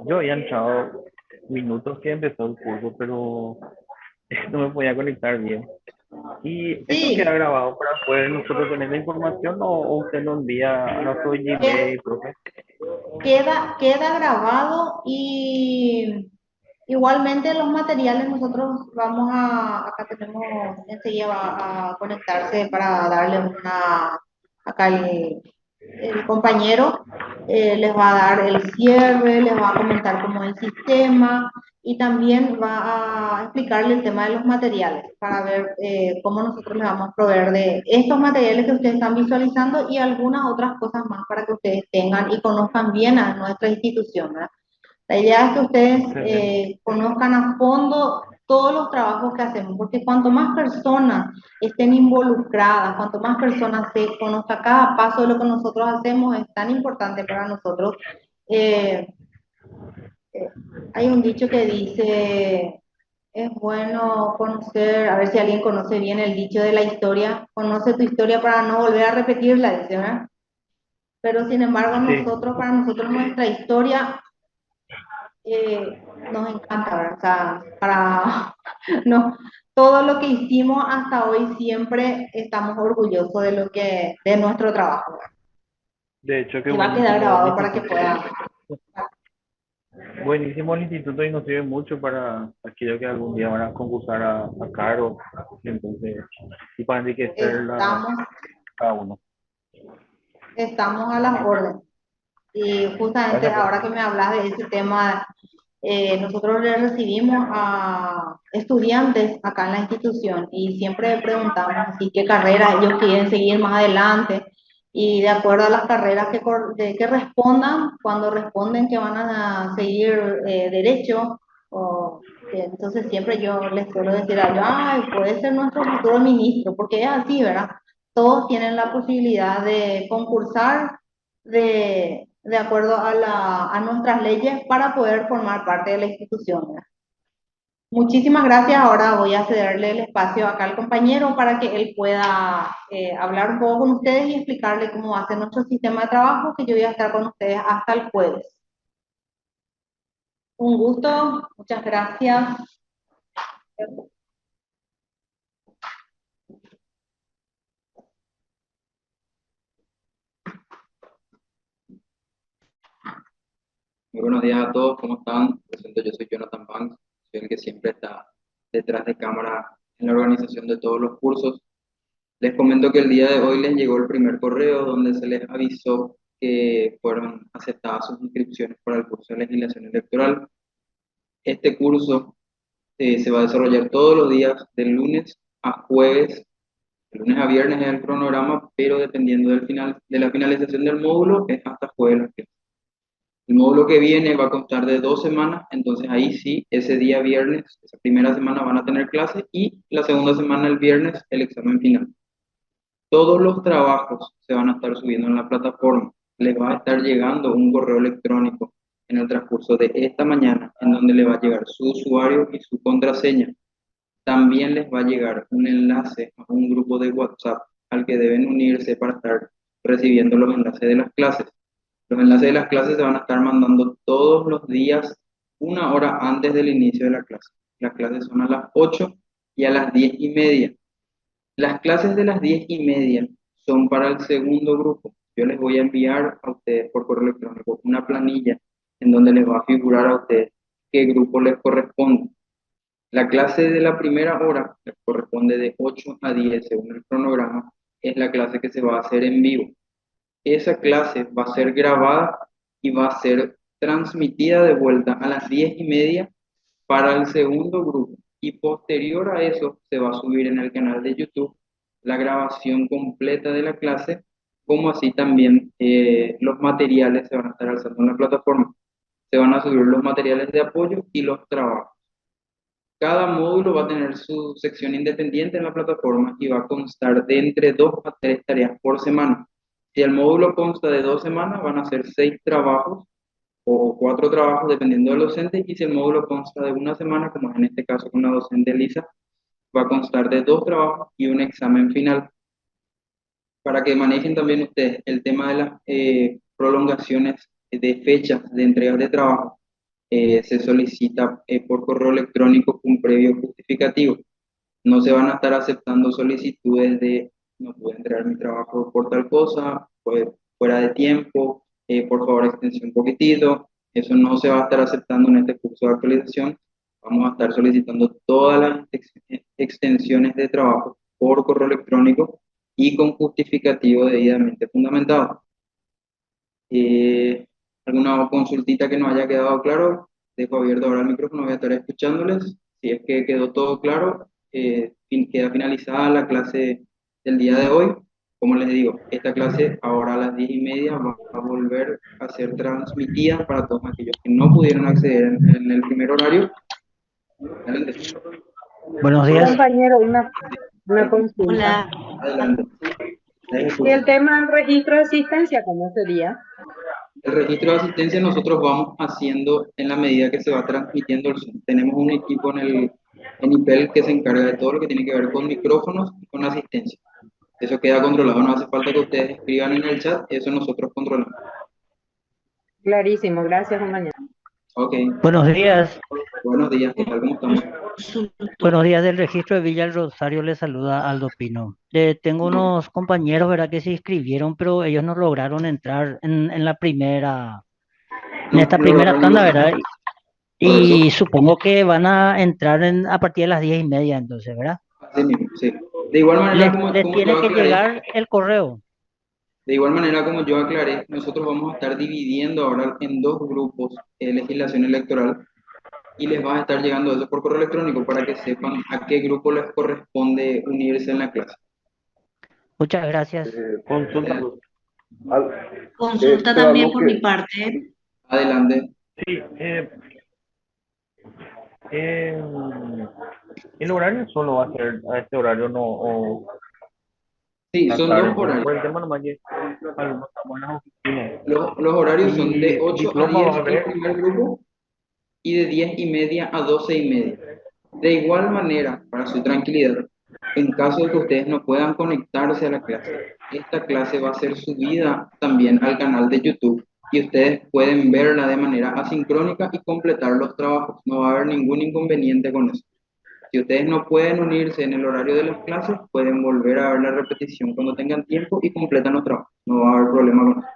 Yo había entrado minutos que empezó el curso, pero no me podía conectar bien. ¿Y esto queda grabado para poder nosotros tener la información o usted lo envía a nuestro Gmail, profe? Queda grabado y igualmente los materiales nosotros vamos acá tenemos enseguida va a conectarse para darle acá el compañero les va a dar el cierre, les va a comentar cómo es el sistema y también va a explicarle el tema de los materiales para ver cómo nosotros les vamos a proveer de estos materiales que ustedes están visualizando y algunas otras cosas más para que ustedes tengan y conozcan bien a nuestra institución, ¿verdad? La idea es que ustedes conozcan a fondo todos los trabajos que hacemos, porque cuanto más personas estén involucradas, cuanto más personas se conozca cada paso de lo que nosotros hacemos, es tan importante para nosotros. Hay un dicho que dice, es bueno conocer, a ver si alguien conoce bien el dicho de la historia, conoce tu historia para no volver a repetirla, dice, ¿verdad? Pero sin embargo, para nosotros nuestra historia nos encanta, ¿verdad? O sea, no, todo lo que hicimos hasta hoy siempre estamos orgullosos de nuestro trabajo, ¿verdad? De hecho, que y va a quedar grabado para que puedan. Buenísimo el instituto y nos sirve mucho para aquellos que algún día van a concursar a Caro, entonces, y para enriquecer cada uno. Estamos a las órdenes. Y justamente ahora que me hablas de ese tema, nosotros le recibimos a estudiantes acá en la institución y siempre preguntamos así qué carrera ellos quieren seguir más adelante y de acuerdo a las carreras que respondan, cuando responden que van a seguir derecho, entonces siempre yo les suelo decir a ellos, ay, puede ser nuestro futuro ministro, porque es así, ¿verdad? Todos tienen la posibilidad de concursar de acuerdo a nuestras leyes para poder formar parte de la institución, ¿verdad? Muchísimas gracias. Ahora voy a cederle el espacio acá al compañero para que él pueda hablar un poco con ustedes y explicarle cómo va a ser nuestro sistema de trabajo, que yo voy a estar con ustedes hasta el jueves. Un gusto, muchas gracias. Muy buenos días a todos, ¿cómo están? Presento, yo soy Jonathan Banks, soy el que siempre está detrás de cámara en la organización de todos los cursos. Les comento que el día de hoy les llegó el primer correo donde se les avisó que fueron aceptadas sus inscripciones para el curso de legislación electoral. Este curso se va a desarrollar todos los días de lunes a jueves, de lunes a viernes es el cronograma, pero dependiendo de la finalización del módulo es hasta jueves. El módulo que viene va a constar de 2 semanas, entonces ahí sí, ese día viernes, esa primera semana van a tener clases y la segunda semana, el viernes, el examen final. Todos los trabajos se van a estar subiendo en la plataforma. Les va a estar llegando un correo electrónico en el transcurso de esta mañana, en donde le va a llegar su usuario y su contraseña. También les va a llegar un enlace a un grupo de WhatsApp al que deben unirse para estar recibiendo los enlaces de las clases. Los enlaces de las clases se van a estar mandando todos los días, 1 hora antes del inicio de la clase. Las clases son a las 8 y a las 10:30. Las clases de las 10:30 son para el segundo grupo. Yo les voy a enviar a ustedes por correo electrónico una planilla en donde les va a figurar a ustedes qué grupo les corresponde. La clase de la primera hora, que corresponde de 8 a 10 según el cronograma, es la clase que se va a hacer en vivo. Esa clase va a ser grabada y va a ser transmitida de vuelta a las 10:30 para el segundo grupo. Y posterior a eso se va a subir en el canal de YouTube la grabación completa de la clase, como así también los materiales se van a estar alzando en la plataforma. Se van a subir los materiales de apoyo y los trabajos. Cada módulo va a tener su sección independiente en la plataforma y va a constar de entre 2 a 3 tareas por semana. Si el módulo consta de 2 semanas, van a ser 6 trabajos o 4 trabajos dependiendo del docente, y si el módulo consta de una semana, como es en este caso con la docente Elisa, va a constar de 2 trabajos y un examen final. Para que manejen también ustedes el tema de las prolongaciones de fechas de entregas de trabajo, se solicita por correo electrónico un previo justificativo. No se van a estar aceptando solicitudes de no puedo entregar mi trabajo por tal cosa, pues fuera de tiempo, por favor extensión un poquitito. Eso no se va a estar aceptando en este curso de actualización. Vamos a estar solicitando todas las extensiones de trabajo por correo electrónico y con justificativo debidamente fundamentado. ¿Alguna consultita que nos haya quedado claro? Dejo abierto ahora el micrófono, voy a estar escuchándoles. Si es que quedó todo claro, queda finalizada la clase del día de hoy. Como les digo, esta clase ahora a las 10:30 va a volver a ser transmitida para todos aquellos que no pudieron acceder en el primer horario. Adelante. Buenos días. Compañero, una consulta. Hola. Adelante. ¿Y el tema del registro de asistencia, cómo sería? El registro de asistencia nosotros vamos haciendo en la medida que se va transmitiendo el Zoom. Tenemos un equipo en IPEL que se encarga de todo lo que tiene que ver con micrófonos y con asistencia. Eso queda controlado, no hace falta que ustedes escriban en el chat, eso nosotros controlamos. Clarísimo, gracias, compañero. Ok. Buenos días. Buenos días, ¿qué tal? ¿Cómo estamos? Buenos días, del registro de Villa El Rosario les saluda Aldo Pino. Tengo unos compañeros, ¿verdad?, que se inscribieron, pero ellos no lograron entrar en esta primera tanda, ¿verdad? Y supongo que van a entrar a partir de las 10:30, entonces, ¿verdad? Así mismo, sí. De igual manera, como tiene yo que aclaré, llegar el correo. de igual manera, como yo aclaré, nosotros vamos a estar dividiendo ahora en 2 grupos legislación electoral, y les va a estar llegando eso por correo electrónico para que sepan a qué grupo les corresponde unirse en la clase. Muchas gracias. Consulta. Consulta también por mi parte. Adelante. Sí, el horario solo va a ser a este horario, no. Sí, son tarde, 2 horarios. por el tema nomás que algunos estamos en las oficinas. Los horarios son de 8 a diploma va a 10 el haber. primer grupo y de 10:30 a 12:30. De igual manera, para su tranquilidad, en caso de que ustedes no puedan conectarse a la clase, esta clase va a ser subida también al canal de YouTube y ustedes pueden verla de manera asincrónica y completar los trabajos. No va a haber ningún inconveniente con eso. Si ustedes no pueden unirse en el horario de las clases, pueden volver a ver la repetición cuando tengan tiempo y completan los trabajos. No va a haber problema con eso.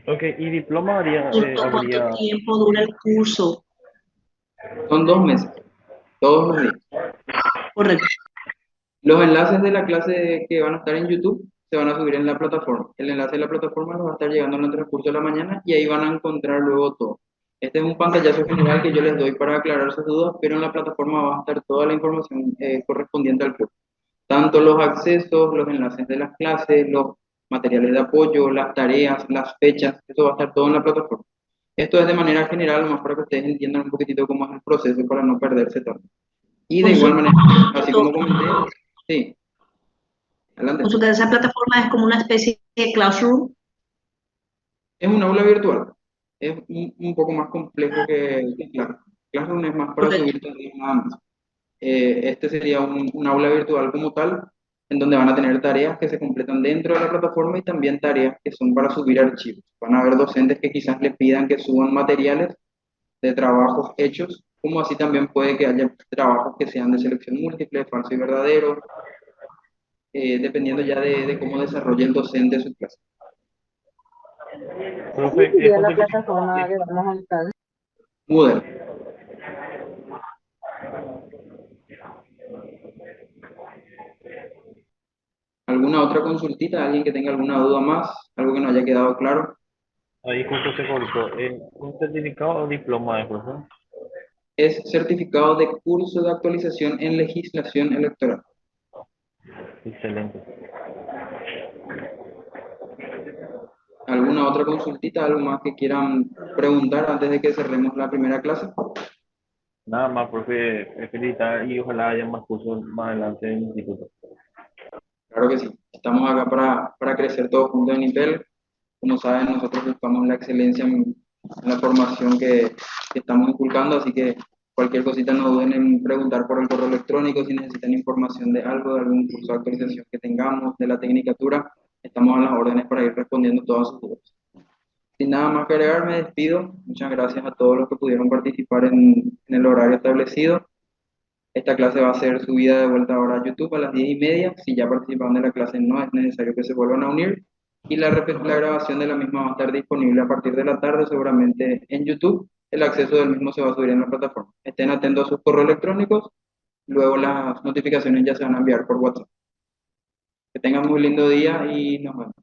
Ok, y diploma habría. ¿Cuánto tiempo dura el curso? Son 2 meses, todos los días. Correcto. Los enlaces de la clase que van a estar en YouTube se van a subir en la plataforma. El enlace de la plataforma nos va a estar llegando en el transcurso de la mañana y ahí van a encontrar luego todo. Este es un pantallazo general que yo les doy para aclarar sus dudas, pero en la plataforma va a estar toda la información correspondiente al curso. Tanto los accesos, los enlaces de las clases, los materiales de apoyo, las tareas, las fechas, eso va a estar todo en la plataforma. Esto es de manera general, más para que ustedes entiendan un poquitito cómo es el proceso para no perderse tanto. Y de igual manera, así como comenté, sí. Adelante. Consulta, esa plataforma es como una especie de classroom. Es un aula virtual. Es un poco más complejo que Classroom. Classroom es más para subir tareas nada más. Este sería un aula virtual como tal, en donde van a tener tareas que se completan dentro de la plataforma y también tareas que son para subir archivos. Van a haber docentes que quizás les pidan que suban materiales de trabajos hechos como así también puede que haya trabajos que sean de selección múltiple, falso y verdadero, dependiendo ya de cómo desarrolle el docente su clase. ¿Cómo Profe, sería la José, plataforma que vamos a usar? Moodle. ¿Alguna otra consultita? ¿Alguien que tenga alguna duda más? ¿Algo que no haya quedado claro? ahí justo se cortó. ¿Un certificado o diploma de profe? Es certificado de curso de actualización en legislación electoral. Excelente. ¿Alguna otra consultita? ¿Algo más que quieran preguntar antes de que cerremos la primera clase? Nada más, profe, felicitar y ojalá haya más cursos más adelante en el instituto. Claro que sí. Estamos acá para crecer todos juntos en nivel. Como saben, nosotros buscamos la excelencia en la formación que estamos inculcando, así que cualquier cosita no duden en preguntar por el correo electrónico si necesitan información de algo, de algún curso de actualización que tengamos, de la tecnicatura. Estamos a las órdenes para ir respondiendo todas sus dudas. Sin nada más que agregar, me despido. Muchas gracias a todos los que pudieron participar en el horario establecido. Esta clase va a ser subida de vuelta ahora a YouTube a las 10:30. Si ya participaron de la clase, no es necesario que se vuelvan a unir. Y la grabación de la misma va a estar disponible a partir de la tarde, seguramente en YouTube. El acceso del mismo se va a subir en la plataforma. Estén atentos a sus correos electrónicos. Luego las notificaciones ya se van a enviar por WhatsApp. Que tengan muy lindo día y nos vemos.